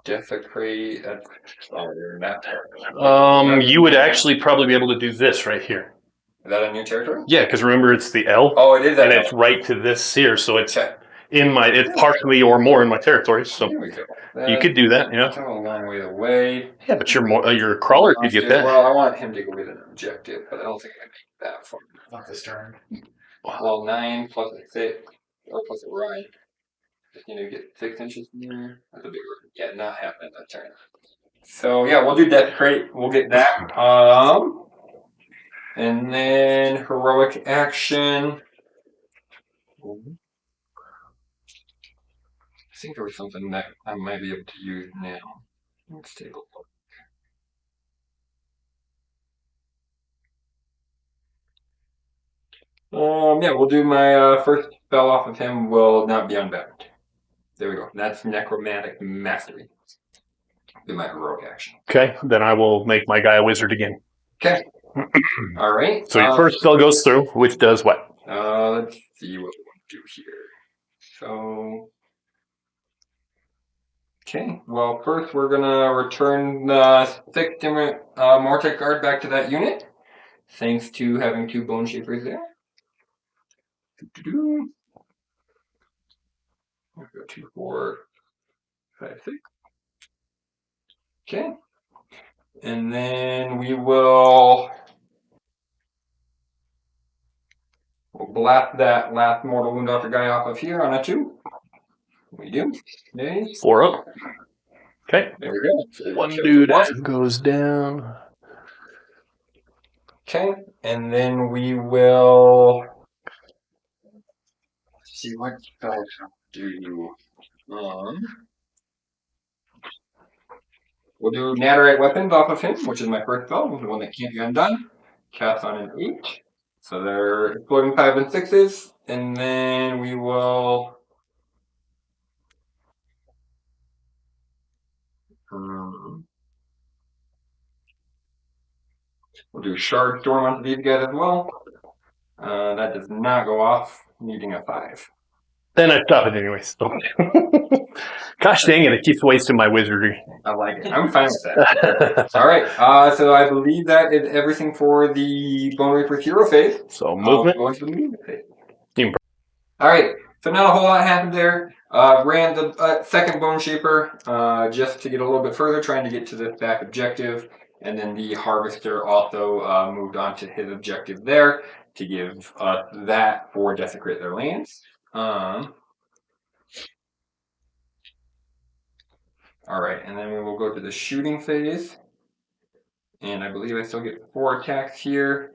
Desecrate. That's not. You would actually probably be able to do this right here. Is that a new territory? Yeah, because remember it's the L. Oh, it is that. And it's right to this here, so it's Okay. it's partially or more in my territory. So Here we go. you could do that, That's a long way away. Yeah, but your crawler could get that. Well, I want him to go with an objective, but I don't think I can make that for him. Not this turn. Well, 9 plus a 6, or plus a ride. Just need to get 6 inches in there. That's a big ride. Yeah, not happening that turn. So yeah, we'll do Desecrate. We'll get that. And then heroic action. I think there was something that I might be able to use now. Let's take a look. Yeah, we'll do my first spell off of him. Will not be unbound. There we go. That's Necromantic Mastery. Do my heroic action. Okay, then I will make my guy a wizard again. Okay. All right. So your first spell goes through, which does what? Let's see what we want to do here. So, okay. Well, first we're gonna return the 6 different Mortec Guard back to that unit, thanks to having 2 Bone Shapers there. We'll go 2, 4, 5, 6. Okay. And then we'll blast that last mortal wound off the guy off of here on a 2. We do. Okay. 4 up. Okay. There we go. One dude goes down. Okay. And then we will see what spells do. We'll do Nadirite Weapons off of him, which is my first spell, the one that can't be undone. Cast on an 8. So they're exploding 5 and 6s, and then we will. We'll do Shard Storm onto these guys as well. That does not go off, needing a 5. Then I stop it anyways. Gosh dang it keeps wasting my wizardry. I like it. I'm fine with that. All right. So I believe that is everything for the Bonereapers hero phase. So movement. Going to the movement phase. Team. All right. So not a whole lot happened there. Ran the second Bone Shaper just to get a little bit further, trying to get to the back objective. And then the Harvester also moved on to his objective there to give that for Desecrate their lands. All right, and then we will go to the shooting phase. And I believe I still get 4 attacks here.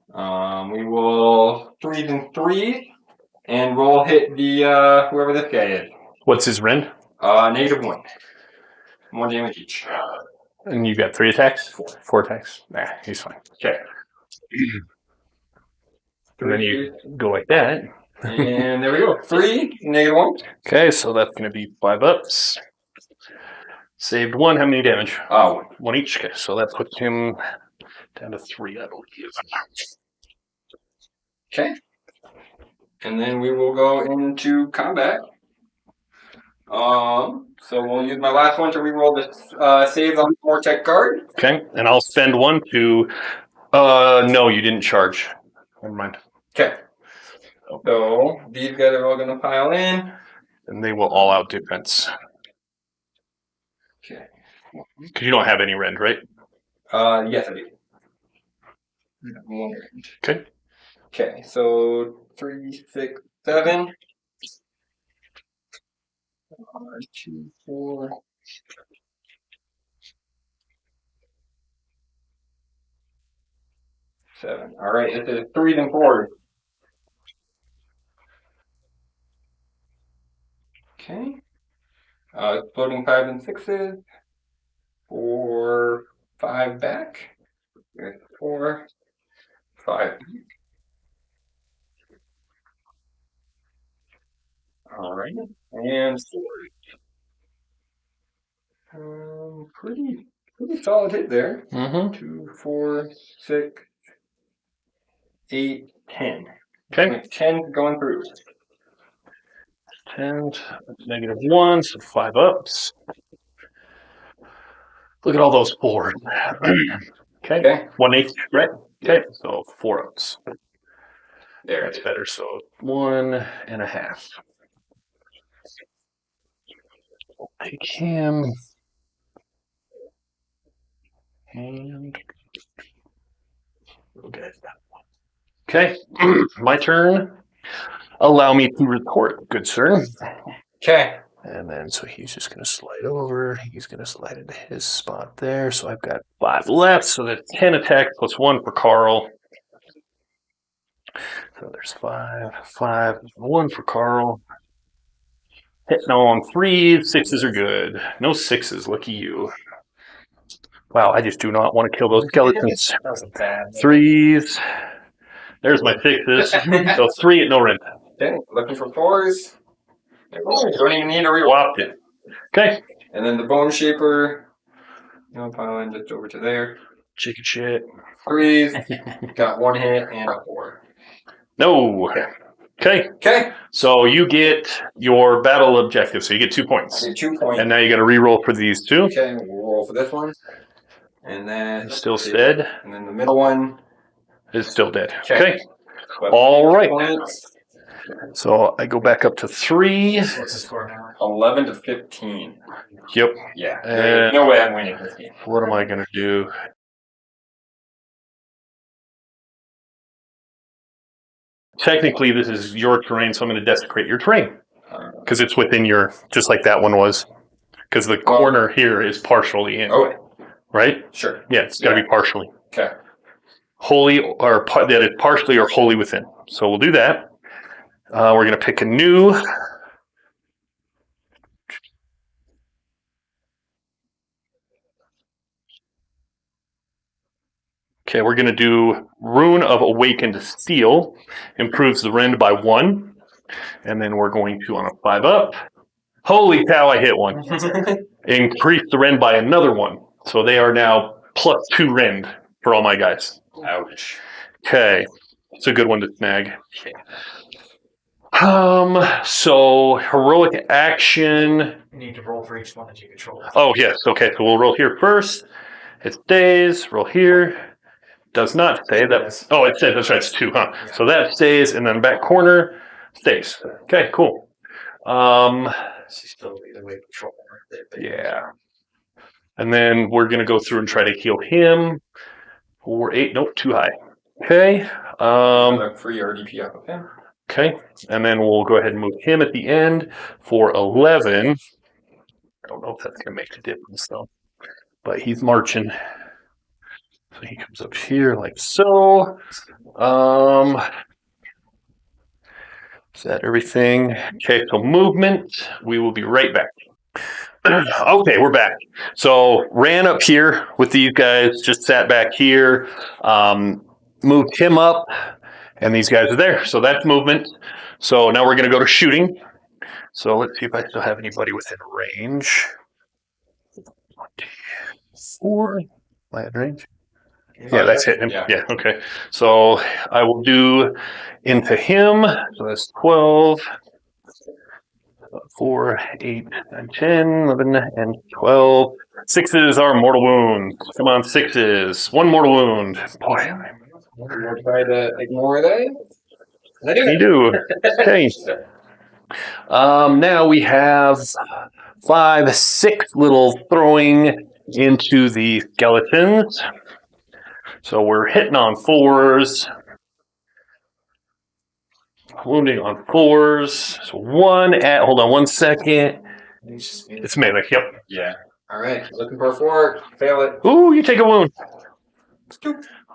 We will 3s and 3s, and we'll hit the whoever this guy is. What's his rend? -1. 1 damage each. And you got 3 attacks? 4. 4 attacks. Nah, he's fine. Okay. And then you go like that. And there we go. 3, -1. Okay, so that's going to be 5 ups. Saved 1. How many damage? 1 each. Okay, so that puts him down to 3, I believe. Okay. And then we will go into combat. So we'll use my last one to reroll this save on the Vortex guard. Okay, and I'll spend 1 to. No, you didn't charge. Never mind. Okay. So these guys are all going to pile in. And they will all out defense. Okay. Because you don't have any rend, right? Yes, I do. Okay. Okay, so 3, 6, 7. 2, 4. 7. All right, this is 3s and 4s. Okay. Exploding 5 and 6s. 4, 5 back. There's 4, 5. All right, and 4. Pretty solid hit there. 2, 4, 6, 8, 10. Okay. 10 going through. 10, -1, so 5 ups. Look at all those 4s. Okay. 1 each, right? Okay, so 4 ups. There. That's better, so 1.5. Take him. And we'll get that one. Okay, my turn. Allow me to retort, good sir. Okay. And then, so he's just going to slide over. He's going to slide into his spot there. So I've got 5 left. So that's 10 attack plus 1 for Carl. So there's 5, 1 for Carl. Hitting on 3s. 6s are good. No 6s. Lucky you. Wow, I just do not want to kill those skeletons. 3s. There's my 6s. So 3 at no rent. Okay, looking for 4s. Don't even need a reroll. Swapped it. Okay. And then the Bone Shaper. Pile in just over to there. Chicken shit. 3s. Got 1 hit and a 4. No. Okay. Okay. So you get your battle objective. So you get 2 points. I get 2 points. And now you got to re-roll for these 2. Okay, we'll roll for this one. And then Still dead. And then the middle one is still dead. Okay. Okay. All right. Points. So I go back up to 3. What's the score now? 11 to 15. Yep. Yeah. There's no way I'm winning this game. What am I going to do? Technically, this is your terrain, so I'm going to desecrate your terrain. Because it's within your, just like that one was. Because the corner here is partially in. Oh, Right? sure. Yeah, it's got to be partially. Okay. Wholly, or that is partially or wholly within. So we'll do that. We're going to pick a new. Okay, we're going to do Rune of Awakened Steel. Improves the rend by 1. And then we're going to, on a 5-up. Holy cow, I hit one. Increase the rend by another 1. So they are now +2 rend for all my guys. Ouch. Okay, it's a good one to snag. So heroic action. You need to roll for each one that you control. Oh, yes. Okay, so we'll roll here first. It stays. Roll here. Does not stay. That. Oh, it says that's right. It's 2, huh? Yeah. So that stays, and then back corner stays. Okay, cool. She's still either way control. Yeah. And then we're gonna go through and try to heal him. 4, 8. Nope, too high. Okay. Another free RDP off of him. Okay, and then we'll go ahead and move him at the end for 11. I don't know if that's gonna make a difference though, but he's marching. So he comes up here like so. Is that everything? Okay, so movement. We will be right back. Okay, we're back. So ran up here with these guys, just sat back here, moved him up, and these guys are there. So that's movement. So now we're going to go to shooting. So let's see if I still have anybody within range. 4. Am I at range? Yeah, that's hitting him. Yeah, okay. So I will do into him. So that's 12. 4, 8, 9, 10, 11, and 12. 6s are mortal wounds. Come on, 6s. 1 mortal wound. Boy, We'll try to ignore that. you do. Okay. Now we have 5, 6 little throwing into the skeletons. So we're hitting on 4s. Wounding on 4s. So 1 at, hold on 1 second. It's melee, yep. Yeah. All right. Looking for a 4. Fail it. Ooh, you take a wound.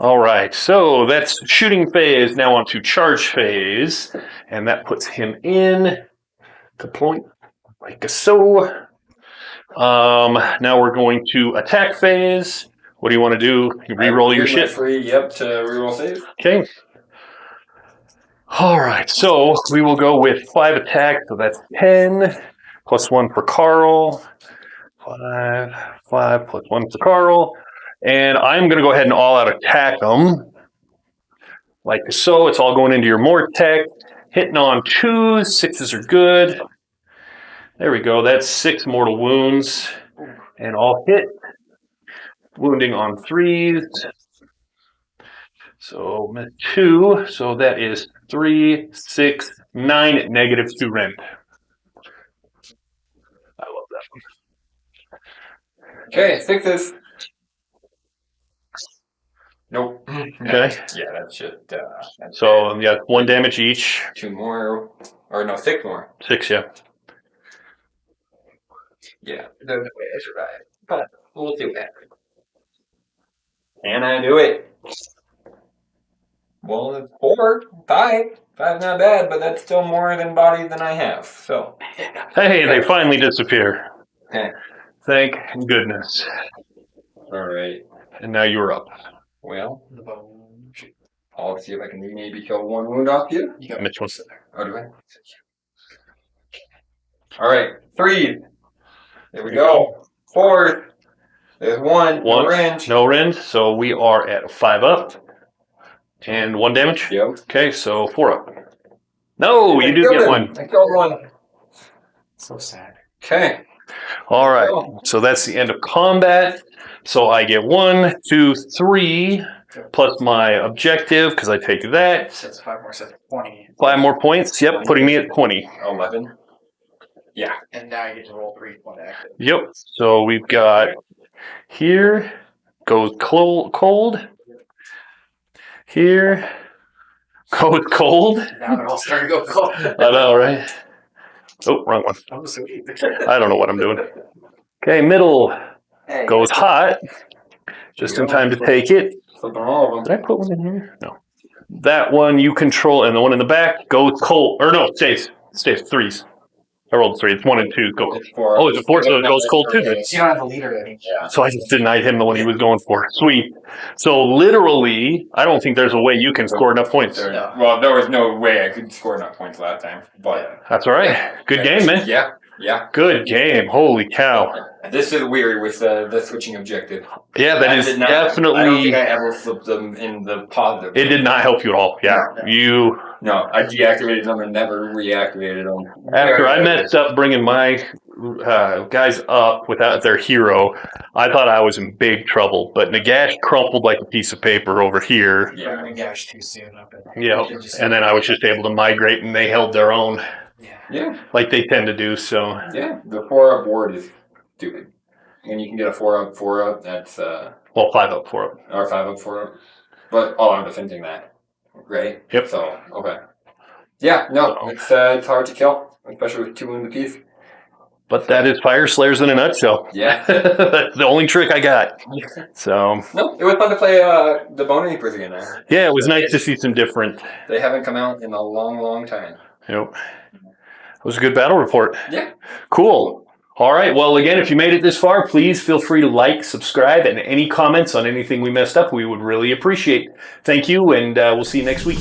All right, so that's shooting phase. Now on to charge phase. And that puts him in the point like so. Now we're going to attack phase. What do you want to do? You re-roll your shit? Free, yep, to reroll save. Okay. All right, so we will go with 5 attacks, so that's 10, plus 1 for Carl. 5, plus 1 for Carl. And I'm going to go ahead and all-out attack them. Like so, it's all going into your Mortec. Hitting on 2s, 6s are good. There we go, that's 6 mortal wounds. And all hit. Wounding on 3s. So 2, so that is 3, 6, 9, -2 rend. I love that one. Okay, 6s. Nope. Okay. Yeah, that should. So yeah, 1 damage each. 2 more, or no, 6 more. 6, yeah. Yeah, there's no way I survive. But we'll see what happens. Can I do it? Well, it's 4, 5. 5's not bad, but that's still more than body than I have. So. Hey, they finally disappear. Okay. Thank goodness. All right. And now you're up. Well, I'll see if I can maybe kill 1 wound off you. Mitch wants Oh, do I? All right, 3. There we go. 4. There's 1. No rend. No rend. So we are at 5 up. And 1 damage? Yep. Okay, so 4 up. No, you do get 1. I killed 1. So sad. Okay. All right. So that's the end of combat. So I get 1, 2, 3, plus my objective, because I take that. So it's 5 more, so it's 20. 5 more points. Yep, putting me at 20. 11. Yeah. And now you get to roll for each one active. Yep. So we've got here goes cold. Here goes cold. Now they're all starting to go cold. I know, right? Oh, wrong one. I'm so deep. I don't know what I'm doing. Okay, middle goes hot. Just in time to take it. Flipping all of them. Did I put one in here? No. That one you control, and the one in the back goes cold. Or no, stays. 3s. I rolled 3. It's 1 and 2. Go. It's 4. Oh, it's a 4, so it goes cold too. Then. So you don't have a leader ready. Yeah. So I just denied him the one he was going for. Sweet. So literally, I don't think there's a way you can score enough points. Well, there was no way I could score enough points last time. But That's all right. Good game, man. Yeah. Good game. Holy cow. This is weird with the switching objective. Yeah, that is definitely. I don't think I ever flipped them in the positive. It did not help you at all. Yeah. No, I deactivated them and never reactivated them. After I messed up bringing my guys up without their hero, I thought I was in big trouble. But Nagash crumpled like a piece of paper over here. Yeah. Nagash too soon. Yeah. And then I was just able to migrate and they held their own. Yeah. Like they tend to do, so. Yeah, the 4-up board is stupid. And you can get a 4-up, 4-up, that's... Well, 5-up, 4-up. Or 5-up, 4-up. But, I'm defending that. Right? Yep. So, okay. Yeah, no, it's hard to kill, especially with 2 in the piece. But that is Fyreslayers in a nutshell. Yeah. That's the only trick I got. So. No, it was fun to play the Bonereapers again now. Yeah, it was nice to see some different. They haven't come out in a long, long time. Yep. It was a good battle report. Yeah. Cool. All right. Well, again, if you made it this far, please feel free to like, subscribe, and any comments on anything we messed up, we would really appreciate. Thank you, and we'll see you next week.